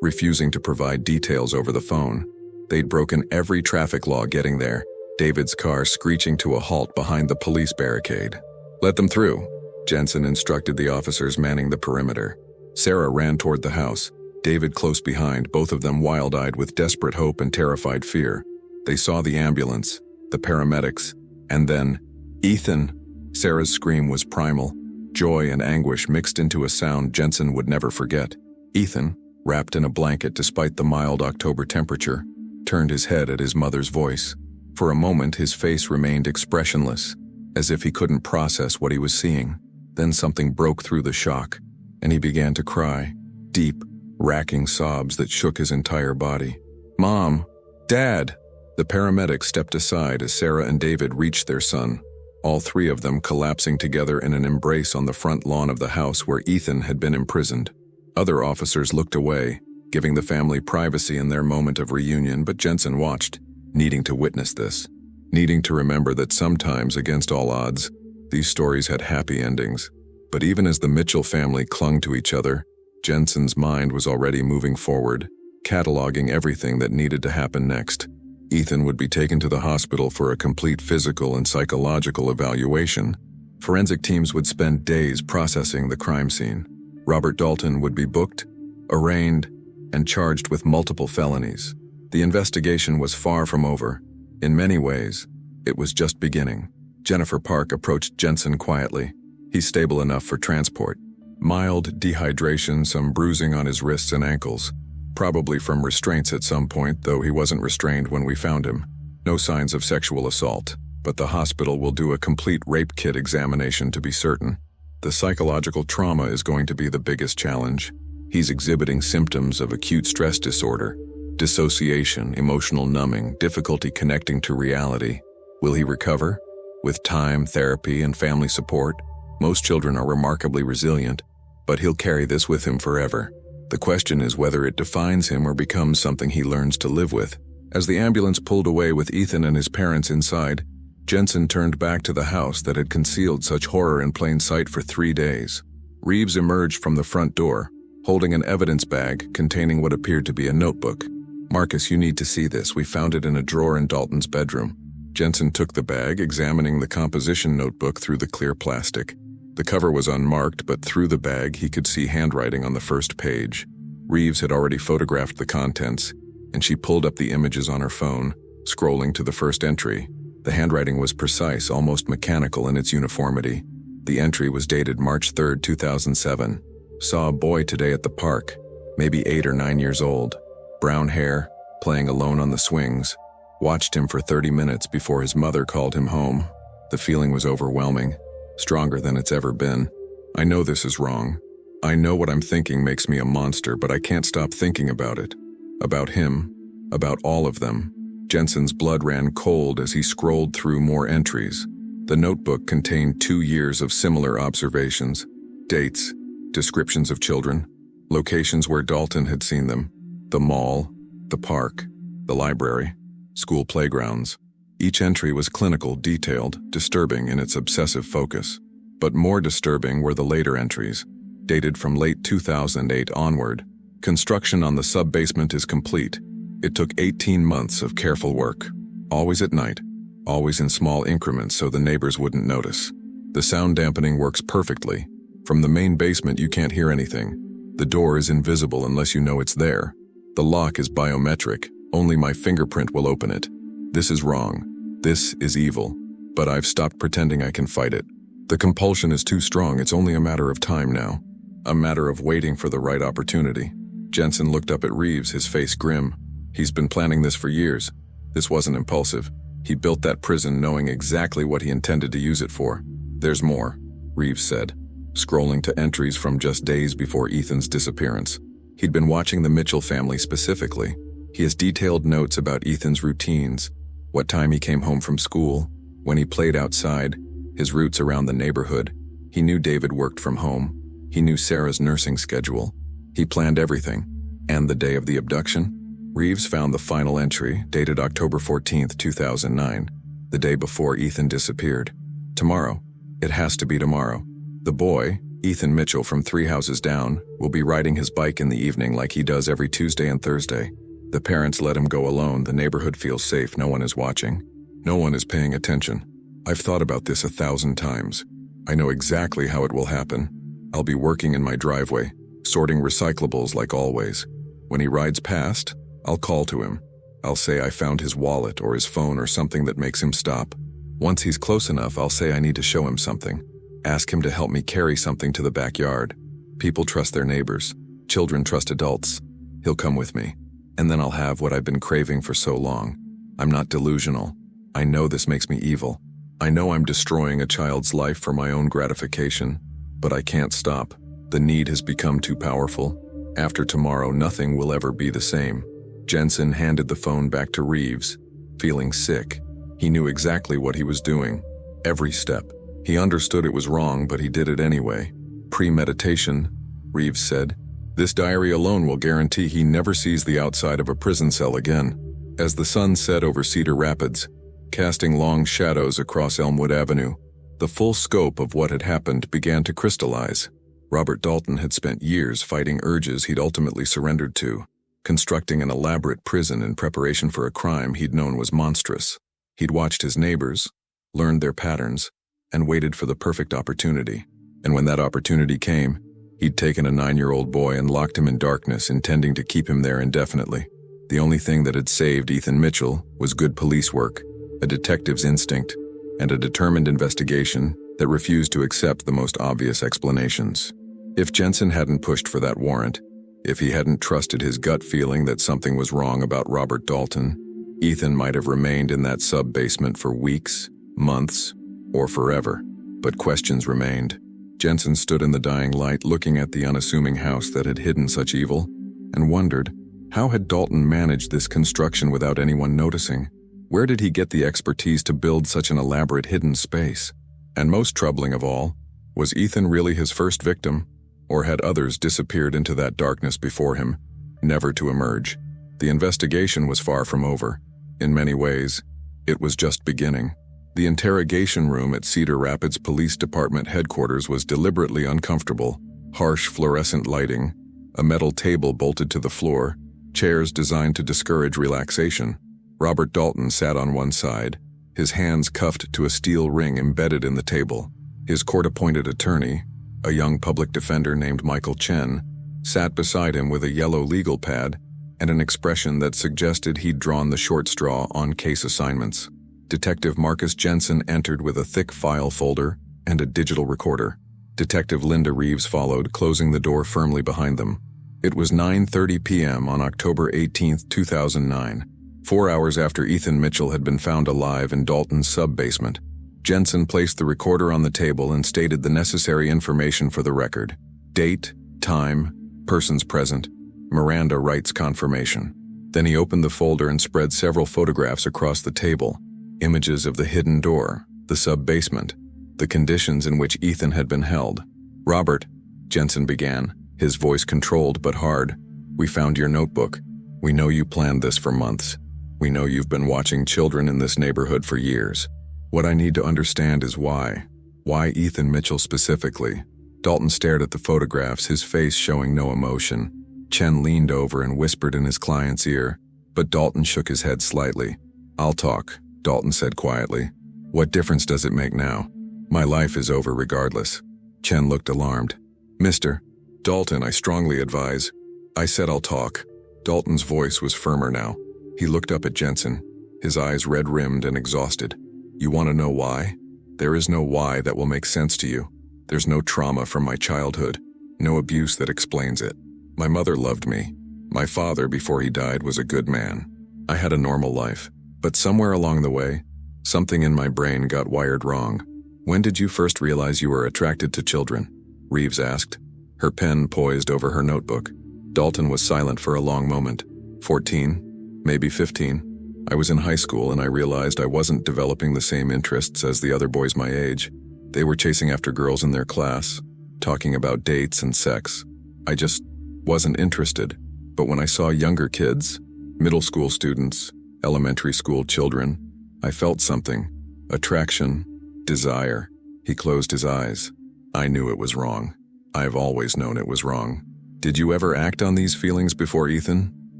refusing to provide details over the phone. They'd broken every traffic law getting there, David's car screeching to a halt behind the police barricade. "Let them through," Jensen instructed the officers manning the perimeter. Sarah ran toward the house, David close behind, both of them wild-eyed with desperate hope and terrified fear. They saw the ambulance, the paramedics, and then, "Ethan!" Sarah's scream was primal, joy and anguish mixed into a sound Jensen would never forget. Ethan, wrapped in a blanket despite the mild October temperature, turned his head at his mother's voice. For a moment his face remained expressionless, as if he couldn't process what he was seeing. Then something broke through the shock, and he began to cry, deep, racking sobs that shook his entire body. "Mom! Dad!" The paramedics stepped aside as Sarah and David reached their son, all three of them collapsing together in an embrace on the front lawn of the house where Ethan had been imprisoned. Other officers looked away, giving the family privacy in their moment of reunion, but Jensen watched, needing to witness this, needing to remember that sometimes, against all odds, these stories had happy endings. But even as the Mitchell family clung to each other, Jensen's mind was already moving forward, cataloging everything that needed to happen next. Ethan would be taken to the hospital for a complete physical and psychological evaluation. Forensic teams would spend days processing the crime scene. Robert Dalton would be booked, arraigned, and charged with multiple felonies. The investigation was far from over. In many ways, it was just beginning. Jennifer Park approached Jensen quietly. He's stable enough for transport. Mild dehydration, some bruising on his wrists and ankles. Probably from restraints at some point, though he wasn't restrained when we found him. No signs of sexual assault, but the hospital will do a complete rape kit examination to be certain. The psychological trauma is going to be the biggest challenge. He's exhibiting symptoms of acute stress disorder, dissociation, emotional numbing, difficulty connecting to reality. Will he recover? With time, therapy, and family support, most children are remarkably resilient, but he'll carry this with him forever. The question is whether it defines him or becomes something he learns to live with. As the ambulance pulled away with Ethan and his parents inside, Jensen turned back to the house that had concealed such horror in plain sight for 3 days. Reeves emerged from the front door, holding an evidence bag containing what appeared to be a notebook. "Marcus, you need to see this. We found it in a drawer in Dalton's bedroom." Jensen took the bag, examining the composition notebook through the clear plastic. The cover was unmarked, but through the bag he could see handwriting on the first page. Reeves had already photographed the contents, and she pulled up the images on her phone, scrolling to the first entry. The handwriting was precise, almost mechanical in its uniformity. The entry was dated March 3, 2007. "Saw a boy today at the park, maybe 8 or 9 years old. Brown hair, playing alone on the swings. Watched him for 30 minutes before his mother called him home. The feeling was overwhelming. Stronger than it's ever been. I know this is wrong. I know what I'm thinking makes me a monster, but I can't stop thinking about it. About him. About all of them." Jensen's blood ran cold as he scrolled through more entries. The notebook contained 2 years of similar observations. Dates, descriptions of children, locations where Dalton had seen them. The mall, the park, the library, school playgrounds. Each entry was clinical, detailed, disturbing in its obsessive focus. But more disturbing were the later entries, dated from late 2008 onward. "Construction on the sub-basement is complete. It took 18 months of careful work. Always at night, always in small increments so the neighbors wouldn't notice. The sound dampening works perfectly. From the main basement you can't hear anything. The door is invisible unless you know it's there. The lock is biometric. Only my fingerprint will open it. This is wrong. This is evil. But I've stopped pretending I can fight it. The compulsion is too strong. It's only a matter of time now. A matter of waiting for the right opportunity." Jensen looked up at Reeves, his face grim. He's been planning this for years. This wasn't impulsive. He built that prison knowing exactly what he intended to use it for. "There's more," Reeves said, scrolling to entries from just days before Ethan's disappearance. He'd been watching the Mitchell family specifically. He has detailed notes about Ethan's routines, what time he came home from school, when he played outside, his routes around the neighborhood. He knew David worked from home. He knew Sarah's nursing schedule. He planned everything. And the day of the abduction? Reeves found the final entry, dated October 14, 2009, the day before Ethan disappeared. Tomorrow. It has to be tomorrow. The boy, Ethan Mitchell from 3 houses down, will be riding his bike in the evening like he does every Tuesday and Thursday. The parents let him go alone. The neighborhood feels safe. No one is watching. No one is paying attention. I've thought about this 1,000 times. I know exactly how it will happen. I'll be working in my driveway, sorting recyclables like always. When he rides past, I'll call to him. I'll say I found his wallet or his phone or something that makes him stop. Once he's close enough, I'll say I need to show him something. Ask him to help me carry something to the backyard. People trust their neighbors. Children trust adults. He'll come with me. And then I'll have what I've been craving for so long. I'm not delusional. I know this makes me evil. I know I'm destroying a child's life for my own gratification. But I can't stop. The need has become too powerful. After tomorrow, nothing will ever be the same. Jensen handed the phone back to Reeves, feeling sick. He knew exactly what he was doing. Every step. He understood it was wrong, but he did it anyway. Premeditation, Reeves said. This diary alone will guarantee he never sees the outside of a prison cell again. As the sun set over Cedar Rapids, casting long shadows across Elmwood Avenue, the full scope of what had happened began to crystallize. Robert Dalton had spent years fighting urges he'd ultimately surrendered to, constructing an elaborate prison in preparation for a crime he'd known was monstrous. He'd watched his neighbors, learned their patterns, and waited for the perfect opportunity. And when that opportunity came, he'd taken a 9-year-old boy and locked him in darkness, intending to keep him there indefinitely. The only thing that had saved Ethan Mitchell was good police work, a detective's instinct, and a determined investigation that refused to accept the most obvious explanations. If Jensen hadn't pushed for that warrant, if he hadn't trusted his gut feeling that something was wrong about Robert Dalton, Ethan might have remained in that sub-basement for weeks, months, or forever. But questions remained. Jensen stood in the dying light looking at the unassuming house that had hidden such evil, and wondered, how had Dalton managed this construction without anyone noticing? Where did he get the expertise to build such an elaborate hidden space? And most troubling of all, was Ethan really his first victim, or had others disappeared into that darkness before him, never to emerge? The investigation was far from over. In many ways, it was just beginning. The interrogation room at Cedar Rapids Police Department headquarters was deliberately uncomfortable. Harsh fluorescent lighting, a metal table bolted to the floor, chairs designed to discourage relaxation. Robert Dalton sat on one side, his hands cuffed to a steel ring embedded in the table. His court-appointed attorney, a young public defender named Michael Chen, sat beside him with a yellow legal pad and an expression that suggested he'd drawn the short straw on case assignments. Detective Marcus Jensen entered with a thick file folder and a digital recorder. Detective Linda Reeves followed, closing the door firmly behind them. It was 9:30 p.m. on October 18, 2009, 4 hours after Ethan Mitchell had been found alive in Dalton's sub-basement. Jensen placed the recorder on the table and stated the necessary information for the record. Date, time, persons present, Miranda rights confirmation. Then he opened the folder and spread several photographs across the table. Images of the hidden door, the sub-basement, the conditions in which Ethan had been held. Robert, Jensen began, his voice controlled but hard. We found your notebook. We know you planned this for months. We know you've been watching children in this neighborhood for years. What I need to understand is why. Why Ethan Mitchell specifically? Dalton stared at the photographs, his face showing no emotion. Chen leaned over and whispered in his client's ear, but Dalton shook his head slightly. I'll talk, Dalton said quietly. What difference does it make now? My life is over regardless. Chen looked alarmed. Mr. Dalton, I strongly advise. I said I'll talk. Dalton's voice was firmer now. He looked up at Jensen, his eyes red-rimmed and exhausted. You want to know why? There is no why that will make sense to you. There's no trauma from my childhood, no abuse that explains it. My mother loved me. My father, before he died, was a good man. I had a normal life. But somewhere along the way, something in my brain got wired wrong. When did you first realize you were attracted to children? Reeves asked, her pen poised over her notebook. Dalton was silent for a long moment. 14, maybe 15. I was in high school and I realized I wasn't developing the same interests as the other boys my age. They were chasing after girls in their class, talking about dates and sex. I just wasn't interested. But when I saw younger kids, middle school students, elementary school children, I felt something. Attraction, desire. He closed his eyes. I knew it was wrong. I've always known it was wrong. Did you ever act on these feelings before, Ethan?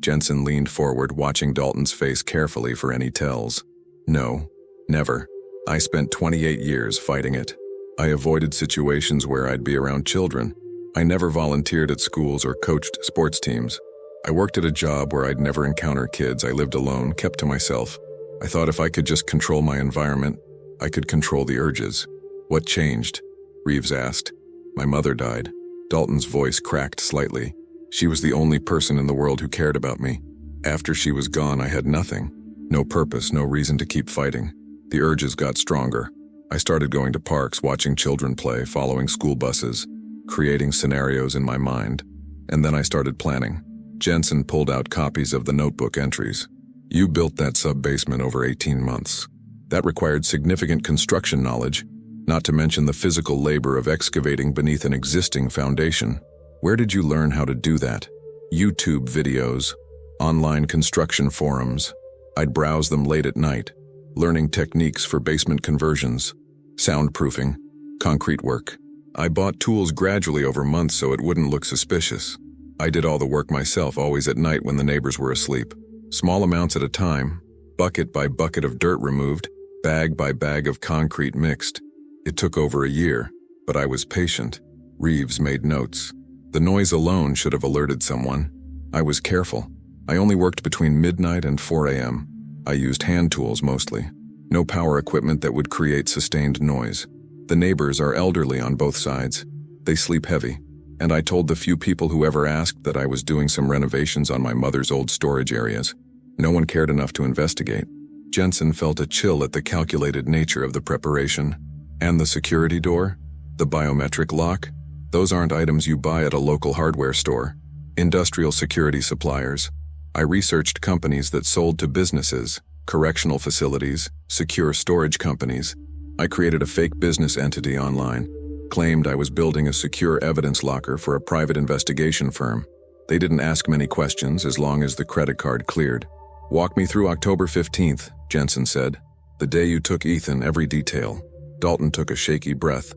Jensen leaned forward, watching Dalton's face carefully for any tells. No, never. I spent 28 years fighting it. I avoided situations where I'd be around children. I never volunteered at schools or coached sports teams. I worked at a job where I'd never encounter kids. I lived alone, kept to myself. I thought if I could just control my environment, I could control the urges. What changed? Reeves asked. My mother died. Dalton's voice cracked slightly. She was the only person in the world who cared about me. After she was gone, I had nothing. No purpose, no reason to keep fighting. The urges got stronger. I started going to parks, watching children play, following school buses, creating scenarios in my mind, and then I started planning. Jensen pulled out copies of the notebook entries. You built that sub-basement over 18 months. That required significant construction knowledge, not to mention the physical labor of excavating beneath an existing foundation. Where did you learn how to do that? YouTube videos, online construction forums. I'd browse them late at night, learning techniques for basement conversions, soundproofing, concrete work. I bought tools gradually over months so it wouldn't look suspicious. I did all the work myself, always at night when the neighbors were asleep. Small amounts at a time, bucket by bucket of dirt removed, bag by bag of concrete mixed. It took over a year, but I was patient. Reeves made notes. The noise alone should have alerted someone. I was careful. I only worked between midnight and 4 a.m. I used hand tools mostly. No power equipment that would create sustained noise. The neighbors are elderly on both sides. They sleep heavy. And I told the few people who ever asked that I was doing some renovations on my mother's old storage areas. No one cared enough to investigate. Jensen felt a chill at the calculated nature of the preparation. And the security door? The biometric lock? Those aren't items you buy at a local hardware store. Industrial security suppliers. I researched companies that sold to businesses, correctional facilities, secure storage companies. I created a fake business entity online. Claimed I was building a secure evidence locker for a private investigation firm. They didn't ask many questions as long as the credit card cleared. Walk me through October 15th, Jensen said. The day you took Ethan, every detail. Dalton took a shaky breath.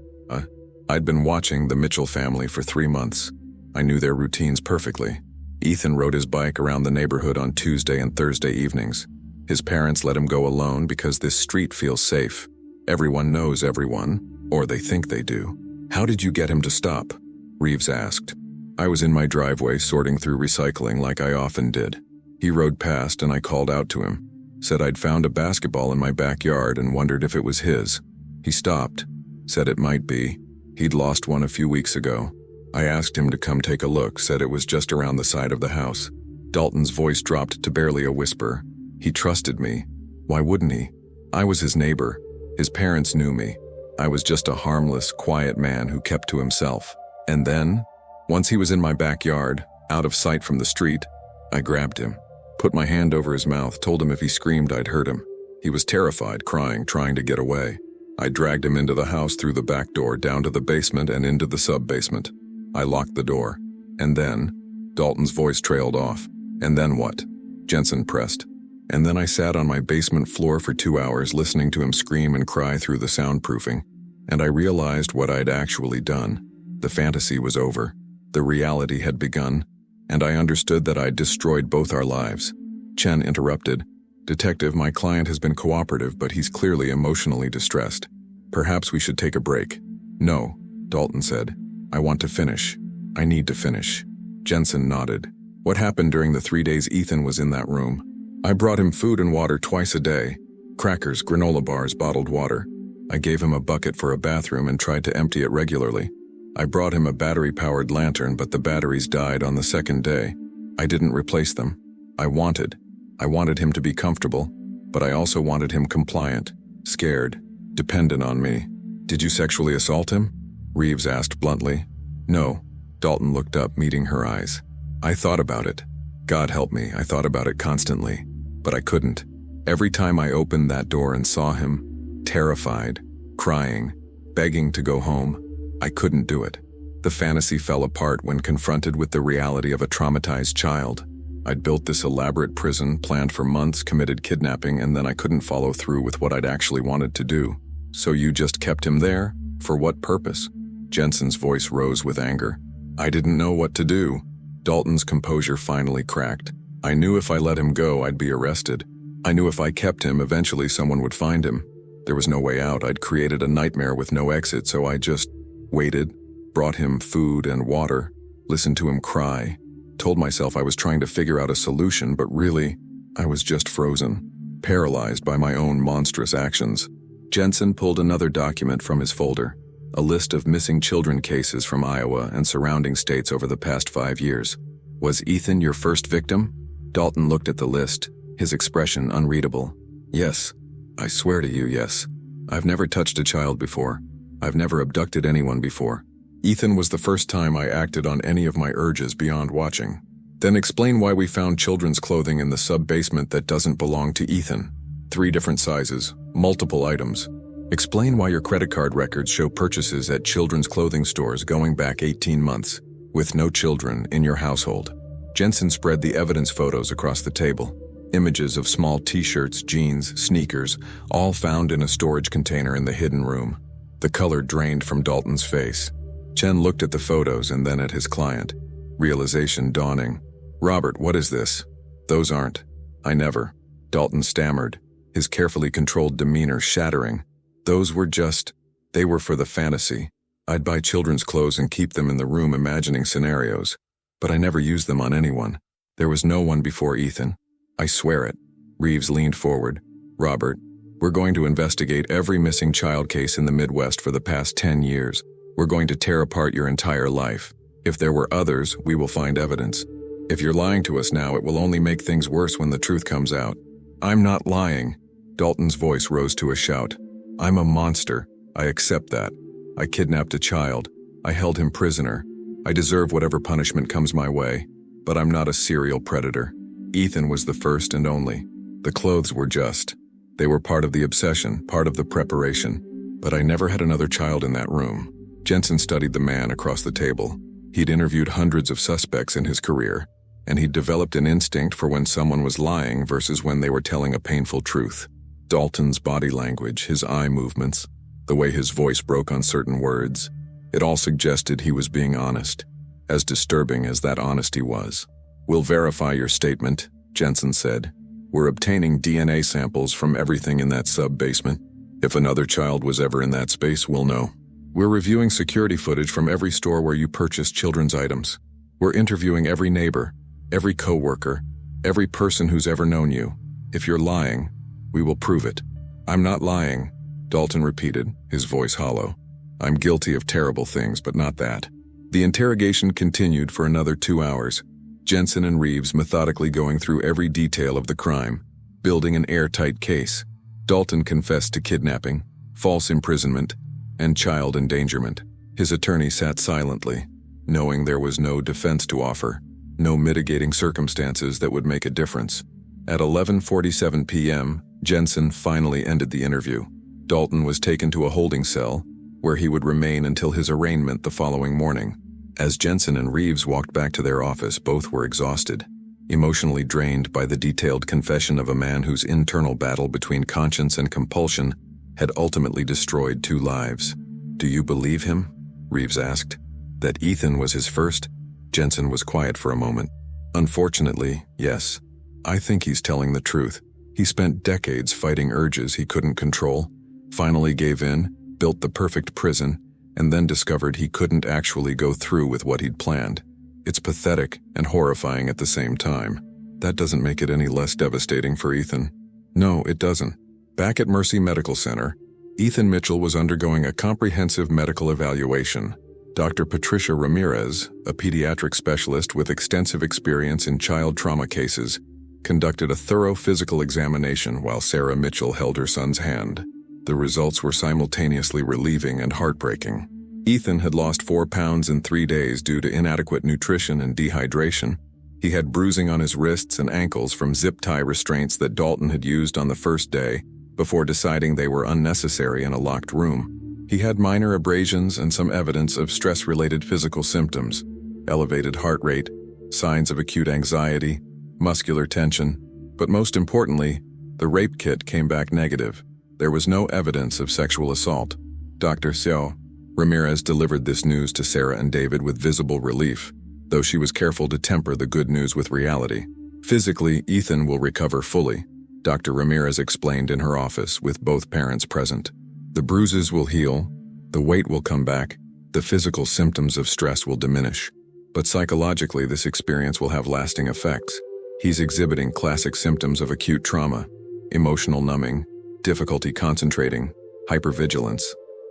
I'd been watching the Mitchell family for 3 months. I knew their routines perfectly. Ethan rode his bike around the neighborhood on Tuesday and Thursday evenings. His parents let him go alone because this street feels safe. Everyone knows everyone, or they think they do. How did you get him to stop? Reeves asked. I was in my driveway sorting through recycling like I often did. He rode past and I called out to him. Said I'd found a basketball in my backyard and wondered if it was his. He stopped. Said it might be. He'd lost one a few weeks ago. I asked him to come take a look, said it was just around the side of the house. Dalton's voice dropped to barely a whisper. He trusted me. Why wouldn't he? I was his neighbor. His parents knew me. I was just a harmless, quiet man who kept to himself. And then, once he was in my backyard, out of sight from the street, I grabbed him, put my hand over his mouth, told him if he screamed I'd hurt him. He was terrified, crying, trying to get away. I dragged him into the house through the back door, down to the basement and into the sub-basement. I locked the door. And then, Dalton's voice trailed off. And then what? Jensen pressed. And then I sat on my basement floor for 2 hours listening to him scream and cry through the soundproofing. And I realized what I'd actually done. The fantasy was over. The reality had begun. And I understood that I'd destroyed both our lives. Chen interrupted. Detective, my client has been cooperative, but he's clearly emotionally distressed. Perhaps we should take a break. No, Dalton said. I want to finish. I need to finish. Jensen nodded. What happened during the 3 days Ethan was in that room? I brought him food and water twice a day. Crackers, granola bars, bottled water. I gave him a bucket for a bathroom and tried to empty it regularly. I brought him a battery-powered lantern, but the batteries died on the second day. I didn't replace them. I wanted him to be comfortable, but I also wanted him compliant, scared, dependent on me. Did you sexually assault him? Reeves asked bluntly. No. Dalton looked up, meeting her eyes. I thought about it. God help me, I thought about it constantly. But I couldn't. Every time I opened that door and saw him, terrified, crying, begging to go home, I couldn't do it. The fantasy fell apart when confronted with the reality of a traumatized child. I'd built this elaborate prison, planned for months, committed kidnapping, and then I couldn't follow through with what I'd actually wanted to do. So you just kept him there? For what purpose? Jensen's voice rose with anger. I didn't know what to do. Dalton's composure finally cracked. I knew if I let him go, I'd be arrested. I knew if I kept him, eventually someone would find him. There was no way out. I'd created a nightmare with no exit, so I just waited, brought him food and water, listened to him cry, told myself I was trying to figure out a solution, but really, I was just frozen, paralyzed by my own monstrous actions. Jensen pulled another document from his folder, a list of missing children cases from Iowa and surrounding states over the past 5 years. Was Ethan your first victim? Dalton looked at the list, his expression unreadable. Yes. I swear to you, yes. I've never touched a child before. I've never abducted anyone before. Ethan was the first time I acted on any of my urges beyond watching. Then explain why we found children's clothing in the sub-basement that doesn't belong to Ethan. 3 different sizes, multiple items. Explain why your credit card records show purchases at children's clothing stores going back 18 months, with no children in your household. Jensen spread the evidence photos across the table. Images of small t-shirts, jeans, sneakers, all found in a storage container in the hidden room. The color drained from Dalton's face. Chen looked at the photos and then at his client. Realization dawning. Robert, what is this? Those aren't. I never. Dalton stammered, his carefully controlled demeanor shattering. Those were just, they were for the fantasy. I'd buy children's clothes and keep them in the room imagining scenarios. But I never used them on anyone. There was no one before Ethan. I swear it. Reeves leaned forward. Robert, we're going to investigate every missing child case in the Midwest for the past 10 years. We're going to tear apart your entire life. If there were others, we will find evidence. If you're lying to us now, it will only make things worse when the truth comes out. I'm not lying. Dalton's voice rose to a shout. I'm a monster. I accept that. I kidnapped a child. I held him prisoner. I deserve whatever punishment comes my way. But I'm not a serial predator. Ethan was the first and only. The clothes were just. They were part of the obsession, part of the preparation. But I never had another child in that room. Jensen studied the man across the table. He'd interviewed hundreds of suspects in his career, and he'd developed an instinct for when someone was lying versus when they were telling a painful truth. Dalton's body language, his eye movements, the way his voice broke on certain words, it all suggested he was being honest, as disturbing as that honesty was. We'll verify your statement, Jensen said. We're obtaining DNA samples from everything in that sub-basement. If another child was ever in that space, we'll know. We're reviewing security footage from every store where you purchased children's items. We're interviewing every neighbor, every coworker, every person who's ever known you. If you're lying, we will prove it. I'm not lying, Dalton repeated, his voice hollow. I'm guilty of terrible things, but not that. The interrogation continued for another 2 hours. Jensen and Reeves methodically going through every detail of the crime, building an airtight case. Dalton confessed to kidnapping, false imprisonment, and child endangerment. His attorney sat silently, knowing there was no defense to offer, no mitigating circumstances that would make a difference. At 11:47 p.m., Jensen finally ended the interview. Dalton was taken to a holding cell, where he would remain until his arraignment the following morning. As Jensen and Reeves walked back to their office, both were exhausted, emotionally drained by the detailed confession of a man whose internal battle between conscience and compulsion had ultimately destroyed 2 lives. Do you believe him? Reeves asked. That Ethan was his first? Jensen was quiet for a moment. Unfortunately, yes. I think he's telling the truth. He spent decades fighting urges he couldn't control, finally gave in, built the perfect prison, and then discovered he couldn't actually go through with what he'd planned. It's pathetic and horrifying at the same time. That doesn't make it any less devastating for Ethan. No, it doesn't. Back at Mercy Medical Center, Ethan Mitchell was undergoing a comprehensive medical evaluation. Dr. Patricia Ramirez, a pediatric specialist with extensive experience in child trauma cases, conducted a thorough physical examination while Sarah Mitchell held her son's hand. The results were simultaneously relieving and heartbreaking. Ethan had lost 4 pounds in 3 days due to inadequate nutrition and dehydration. He had bruising on his wrists and ankles from zip tie restraints that Dalton had used on the first day, before deciding they were unnecessary in a locked room. He had minor abrasions and some evidence of stress-related physical symptoms, elevated heart rate, signs of acute anxiety, muscular tension, but most importantly, the rape kit came back negative. There was no evidence of sexual assault. Dr. Xiao Ramirez delivered this news to Sarah and David with visible relief, though she was careful to temper the good news with reality. Physically, Ethan will recover fully, Dr. Ramirez explained in her office with both parents present. The bruises will heal, the weight will come back, the physical symptoms of stress will diminish. But psychologically, this experience will have lasting effects. He's exhibiting classic symptoms of acute trauma, emotional numbing, difficulty concentrating, hypervigilance,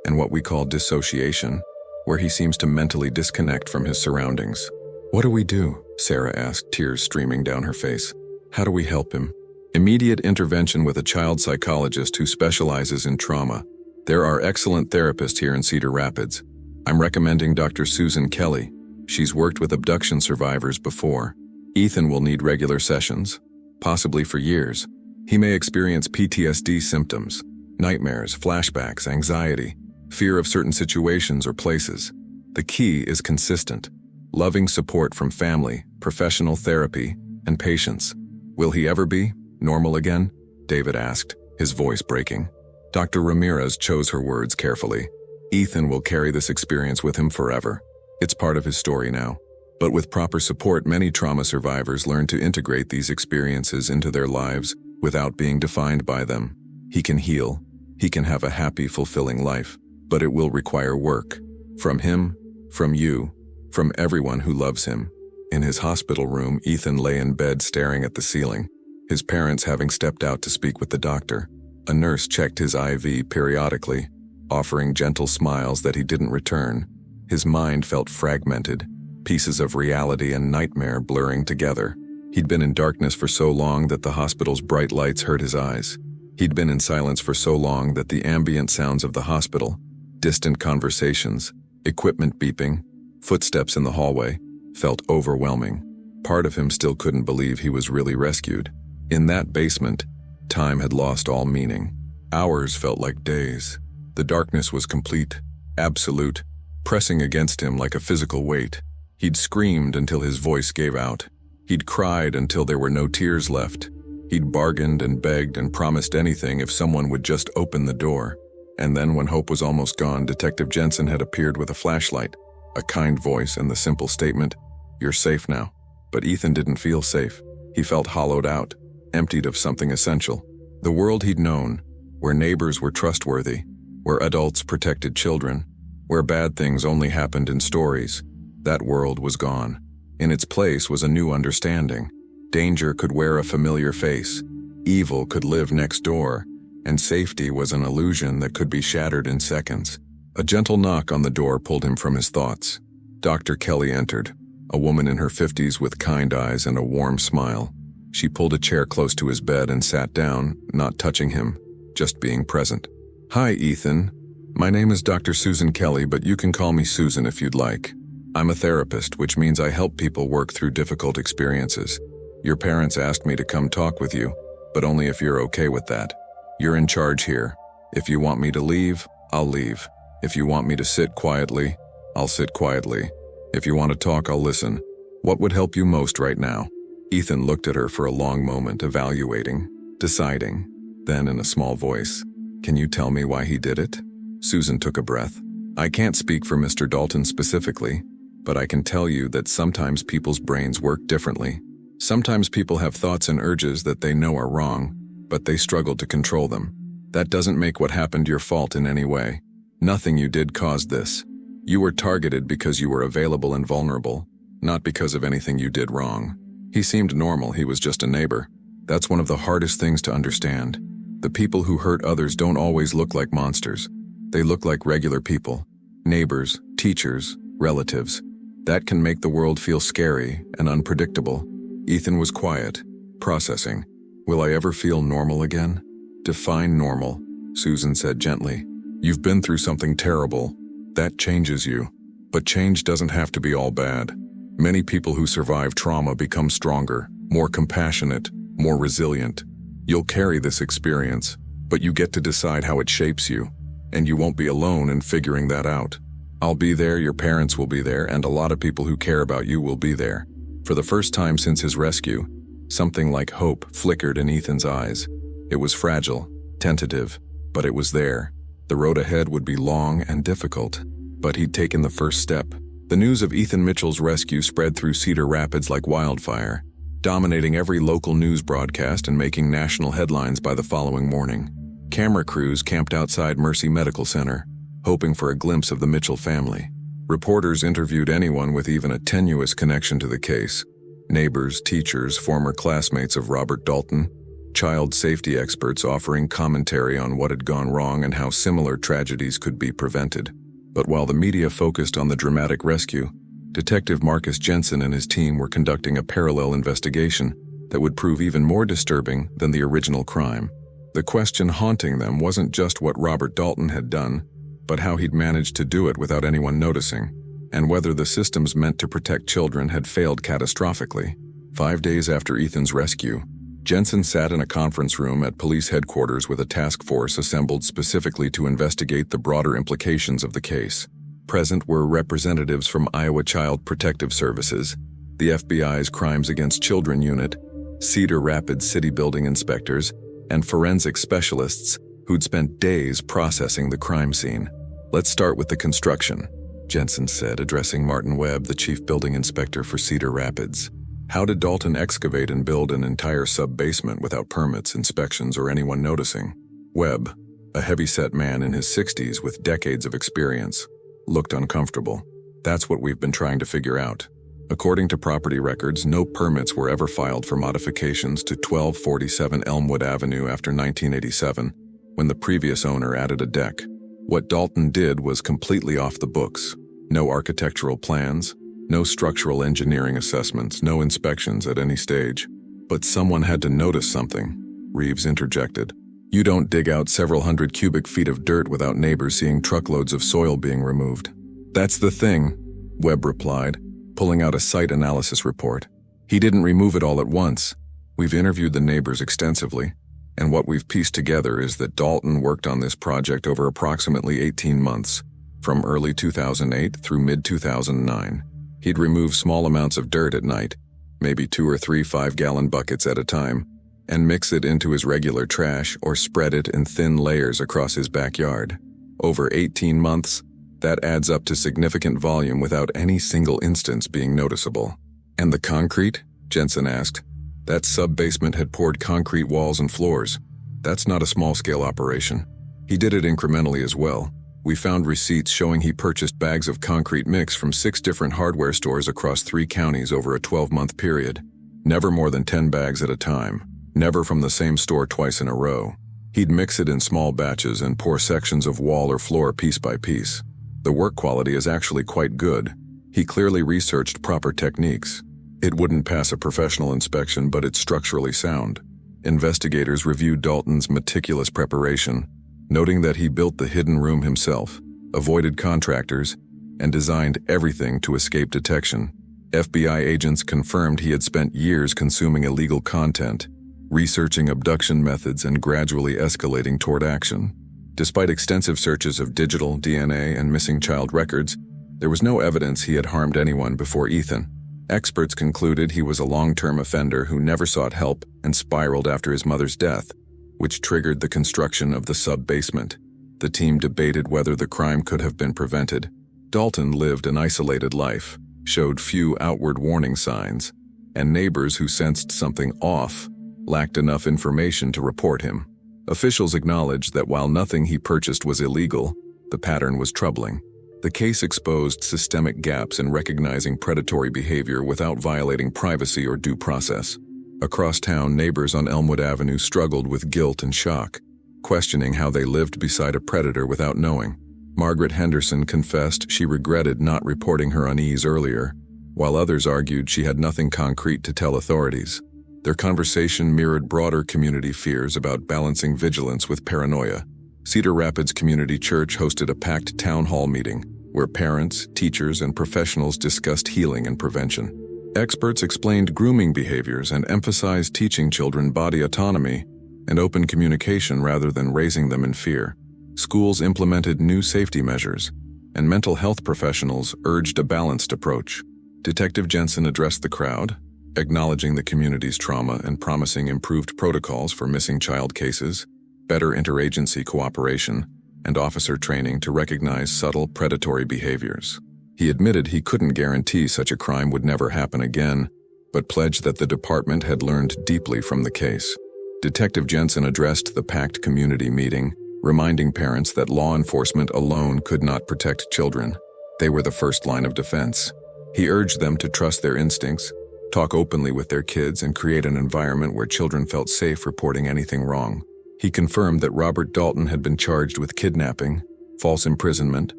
and what we call dissociation, where he seems to mentally disconnect from his surroundings. What do we do? Sarah asked, tears streaming down her face. How do we help him? Immediate intervention with a child psychologist who specializes in trauma, There are excellent therapists here in Cedar Rapids. I'm recommending Dr. Susan Kelly. She's worked with abduction survivors before. Ethan will need regular sessions, possibly for years. He may experience PTSD symptoms, nightmares, flashbacks, anxiety, fear of certain situations or places. The key is consistent, loving support from family, professional therapy, and patients. Will he ever be normal again? David asked, his voice breaking. Dr. Ramirez chose her words carefully. Ethan will carry this experience with him forever. It's part of his story now. But with proper support, many trauma survivors learn to integrate these experiences into their lives without being defined by them. He can heal. He can have a happy, fulfilling life. But it will require work. From him, from you, from everyone who loves him. In his hospital room, Ethan lay in bed staring at the ceiling, his parents having stepped out to speak with the doctor. A nurse checked his IV periodically, offering gentle smiles that he didn't return. His mind felt fragmented, pieces of reality and nightmare blurring together. He'd been in darkness for so long that the hospital's bright lights hurt his eyes. He'd been in silence for so long that the ambient sounds of the hospital, distant conversations, equipment beeping, footsteps in the hallway, felt overwhelming. Part of him still couldn't believe he was really rescued. In that basement, time had lost all meaning. Hours felt like days. The darkness was complete, absolute, pressing against him like a physical weight. He'd screamed until his voice gave out. He'd cried until there were no tears left. He'd bargained and begged and promised anything if someone would just open the door. And then when hope was almost gone, Detective Jensen had appeared with a flashlight, a kind voice, and the simple statement, "You're safe now." But Ethan didn't feel safe. He felt hollowed out, emptied of something essential. The world he'd known, where neighbors were trustworthy, where adults protected children, where bad things only happened in stories, that world was gone. In its place was a new understanding. Danger could wear a familiar face, evil could live next door, and safety was an illusion that could be shattered in seconds. A gentle knock on the door pulled him from his thoughts. Dr. Kelly entered, a woman in her 50s with kind eyes and a warm smile. She pulled a chair close to his bed and sat down, not touching him, just being present. "Hi, Ethan. My name is Dr. Susan Kelly, but you can call me Susan if you'd like. I'm a therapist, which means I help people work through difficult experiences. Your parents asked me to come talk with you, but only if you're okay with that. You're in charge here. If you want me to leave, I'll leave. If you want me to sit quietly, I'll sit quietly. If you want to talk, I'll listen. What would help you most right now?" Ethan looked at her for a long moment, evaluating, deciding. Then in a small voice, "Can you tell me why he did it?" Susan took a breath. "I can't speak for Mr. Dalton specifically, but I can tell you that sometimes people's brains work differently. Sometimes people have thoughts and urges that they know are wrong, but they struggle to control them. That doesn't make what happened your fault in any way. Nothing you did caused this. You were targeted because you were available and vulnerable, not because of anything you did wrong. He seemed normal, he was just a neighbor. That's one of the hardest things to understand. The people who hurt others don't always look like monsters. They look like regular people. Neighbors, teachers, relatives. That can make the world feel scary and unpredictable." Ethan was quiet, processing. "Will I ever feel normal again?" "Define normal," Susan said gently. "You've been through something terrible. That changes you. But change doesn't have to be all bad. Many people who survive trauma become stronger, more compassionate, more resilient. You'll carry this experience, but you get to decide how it shapes you, and you won't be alone in figuring that out. I'll be there, your parents will be there, and a lot of people who care about you will be there." For the first time since his rescue, something like hope flickered in Ethan's eyes. It was fragile, tentative, but it was there. The road ahead would be long and difficult, but he'd taken the first step. The news of Ethan Mitchell's rescue spread through Cedar Rapids like wildfire, dominating every local news broadcast and making national headlines by the following morning. Camera crews camped outside Mercy Medical Center, hoping for a glimpse of the Mitchell family. Reporters interviewed anyone with even a tenuous connection to the case. Neighbors, teachers, former classmates of Robert Dalton, child safety experts offering commentary on what had gone wrong and how similar tragedies could be prevented. But while the media focused on the dramatic rescue, Detective Marcus Jensen and his team were conducting a parallel investigation that would prove even more disturbing than the original crime. The question haunting them wasn't just what Robert Dalton had done, but how he'd managed to do it without anyone noticing, and whether the systems meant to protect children had failed catastrophically. 5 days after Ethan's rescue, Jensen sat in a conference room at police headquarters with a task force assembled specifically to investigate the broader implications of the case. Present were representatives from Iowa Child Protective Services, the FBI's Crimes Against Children Unit, Cedar Rapids City Building inspectors, and forensic specialists who'd spent days processing the crime scene. "Let's start with the construction," Jensen said, addressing Martin Webb, the chief building inspector for Cedar Rapids. "How did Dalton excavate and build an entire sub-basement without permits, inspections, or anyone noticing?" Webb, a heavy-set man in his 60s with decades of experience, looked uncomfortable. "That's what we've been trying to figure out. According to property records, no permits were ever filed for modifications to 1247 Elmwood Avenue after 1987, when the previous owner added a deck. What Dalton did was completely off the books. No architectural plans, no structural engineering assessments, no inspections at any stage. But someone had to notice something," Reeves interjected. "You don't dig out several hundred cubic feet of dirt without neighbors seeing truckloads of soil being removed." "That's the thing," Webb replied, pulling out a site analysis report. "He didn't remove it all at once. We've interviewed the neighbors extensively, and what we've pieced together is that Dalton worked on this project over approximately 18 months, from early 2008 through mid-2009. He'd remove small amounts of dirt at night, maybe 2 or 3 5-gallon buckets at a time, and mix it into his regular trash or spread it in thin layers across his backyard. Over 18 months, that adds up to significant volume without any single instance being noticeable." "And the concrete?" Jensen asked. "That sub-basement had poured concrete walls and floors. That's not a small-scale operation." "He did it incrementally as well. We found receipts showing he purchased bags of concrete mix from 6 different hardware stores across 3 counties over a 12-month period. Never more than 10 bags at a time. Never from the same store twice in a row. He'd mix it in small batches and pour sections of wall or floor piece by piece. The work quality is actually quite good. He clearly researched proper techniques. It wouldn't pass a professional inspection, but it's structurally sound." Investigators reviewed Dalton's meticulous preparation, noting that he built the hidden room himself, avoided contractors, and designed everything to escape detection. FBI agents confirmed he had spent years consuming illegal content, researching abduction methods, and gradually escalating toward action. Despite extensive searches of digital, DNA, and missing child records, there was no evidence he had harmed anyone before Ethan. Experts concluded he was a long-term offender who never sought help and spiraled after his mother's death, which triggered the construction of the sub-basement. The team debated whether the crime could have been prevented. Dalton lived an isolated life, showed few outward warning signs, and neighbors who sensed something off lacked enough information to report him. Officials acknowledged that while nothing he purchased was illegal, the pattern was troubling. The case exposed systemic gaps in recognizing predatory behavior without violating privacy or due process. Across town, neighbors on Elmwood Avenue struggled with guilt and shock, questioning how they lived beside a predator without knowing. Margaret Henderson confessed she regretted not reporting her unease earlier, while others argued she had nothing concrete to tell authorities. Their conversation mirrored broader community fears about balancing vigilance with paranoia. Cedar Rapids Community Church hosted a packed town hall meeting where parents, teachers, and professionals discussed healing and prevention. Experts explained grooming behaviors and emphasized teaching children body autonomy and open communication rather than raising them in fear. Schools implemented new safety measures, and mental health professionals urged a balanced approach. Detective Jensen addressed the crowd, acknowledging the community's trauma and promising improved protocols for missing child cases, better interagency cooperation, and officer training to recognize subtle predatory behaviors. He admitted he couldn't guarantee such a crime would never happen again, but pledged that the department had learned deeply from the case. Detective Jensen addressed the packed community meeting, reminding parents that law enforcement alone could not protect children. They were the first line of defense. He urged them to trust their instincts, talk openly with their kids, and create an environment where children felt safe reporting anything wrong. He confirmed that Robert Dalton had been charged with kidnapping, false imprisonment,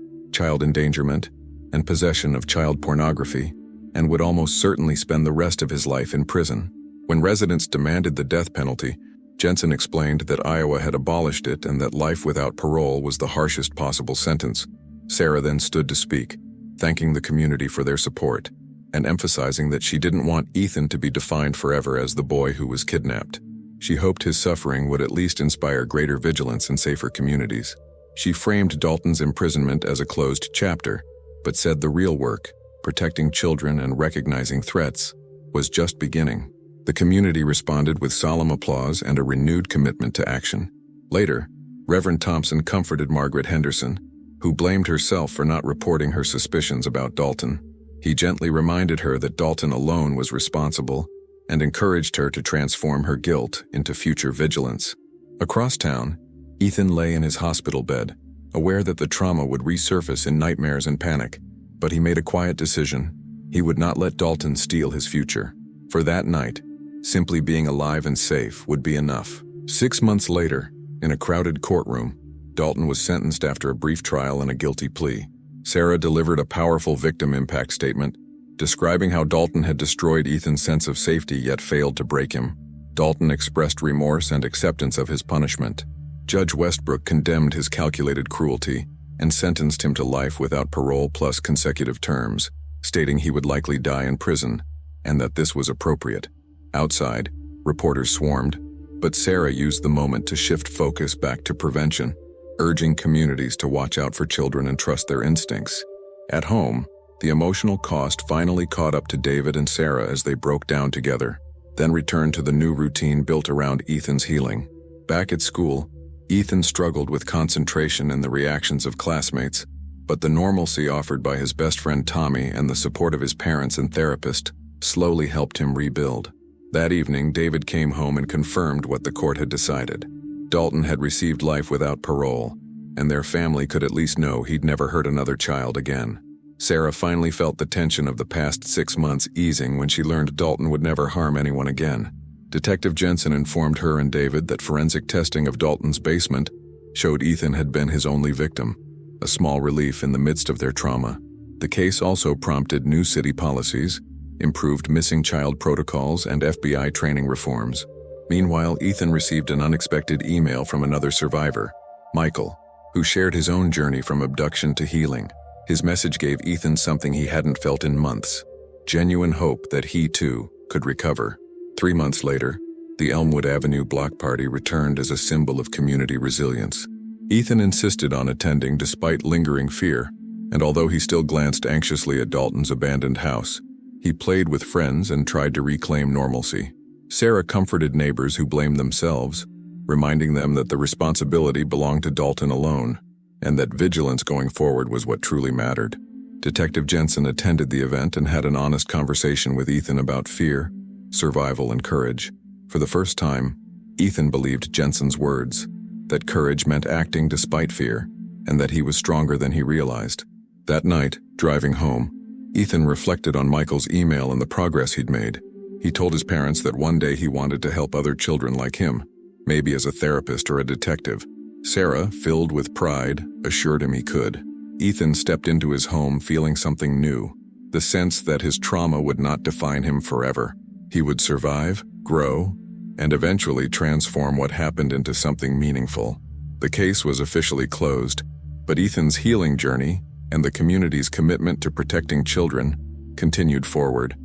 child endangerment, and possession of child pornography, and would almost certainly spend the rest of his life in prison. When residents demanded the death penalty, Jensen explained that Iowa had abolished it and that life without parole was the harshest possible sentence. Sarah then stood to speak, thanking the community for their support, and emphasizing that she didn't want Ethan to be defined forever as the boy who was kidnapped. She hoped his suffering would at least inspire greater vigilance in safer communities. She framed Dalton's imprisonment as a closed chapter, but said the real work, protecting children and recognizing threats, was just beginning. The community responded with solemn applause and a renewed commitment to action. Later, Reverend Thompson comforted Margaret Henderson, who blamed herself for not reporting her suspicions about Dalton. He gently reminded her that Dalton alone was responsible and encouraged her to transform her guilt into future vigilance. Across town, Ethan lay in his hospital bed, aware that the trauma would resurface in nightmares and panic, but he made a quiet decision. He would not let Dalton steal his future. For that night, simply being alive and safe would be enough. 6 months later, in a crowded courtroom, Dalton was sentenced after a brief trial and a guilty plea. Sarah delivered a powerful victim impact statement, describing how Dalton had destroyed Ethan's sense of safety yet failed to break him. Dalton expressed remorse and acceptance of his punishment. Judge Westbrook condemned his calculated cruelty and sentenced him to life without parole plus consecutive terms, stating he would likely die in prison and that this was appropriate. Outside, reporters swarmed, but Sarah used the moment to shift focus back to prevention, urging communities to watch out for children and trust their instincts. At home, the emotional cost finally caught up to David and Sarah as they broke down together, then returned to the new routine built around Ethan's healing. Back at school, Ethan struggled with concentration and the reactions of classmates, but the normalcy offered by his best friend Tommy and the support of his parents and therapist slowly helped him rebuild. That evening, David came home and confirmed what the court had decided. Dalton had received life without parole, and their family could at least know he'd never hurt another child again. Sarah finally felt the tension of the past 6 months easing when she learned Dalton would never harm anyone again. Detective Jensen informed her and David that forensic testing of Dalton's basement showed Ethan had been his only victim, a small relief in the midst of their trauma. The case also prompted new city policies, improved missing child protocols, and FBI training reforms. Meanwhile, Ethan received an unexpected email from another survivor, Michael, who shared his own journey from abduction to healing. His message gave Ethan something he hadn't felt in months: genuine hope that he, too, could recover. 3 months later, the Elmwood Avenue block party returned as a symbol of community resilience. Ethan insisted on attending despite lingering fear, and although he still glanced anxiously at Dalton's abandoned house, he played with friends and tried to reclaim normalcy. Sarah comforted neighbors who blamed themselves, reminding them that the responsibility belonged to Dalton alone, and that vigilance going forward was what truly mattered. Detective Jensen attended the event and had an honest conversation with Ethan about fear, survival, and courage. For the first time, Ethan believed Jensen's words, that courage meant acting despite fear, and that he was stronger than he realized. That night, driving home, Ethan reflected on Michael's email and the progress he'd made. He told his parents that one day he wanted to help other children like him, maybe as a therapist or a detective. Sarah, filled with pride, assured him he could. Ethan stepped into his home feeling something new, the sense that his trauma would not define him forever. He would survive, grow, and eventually transform what happened into something meaningful. The case was officially closed, but Ethan's healing journey and the community's commitment to protecting children continued forward.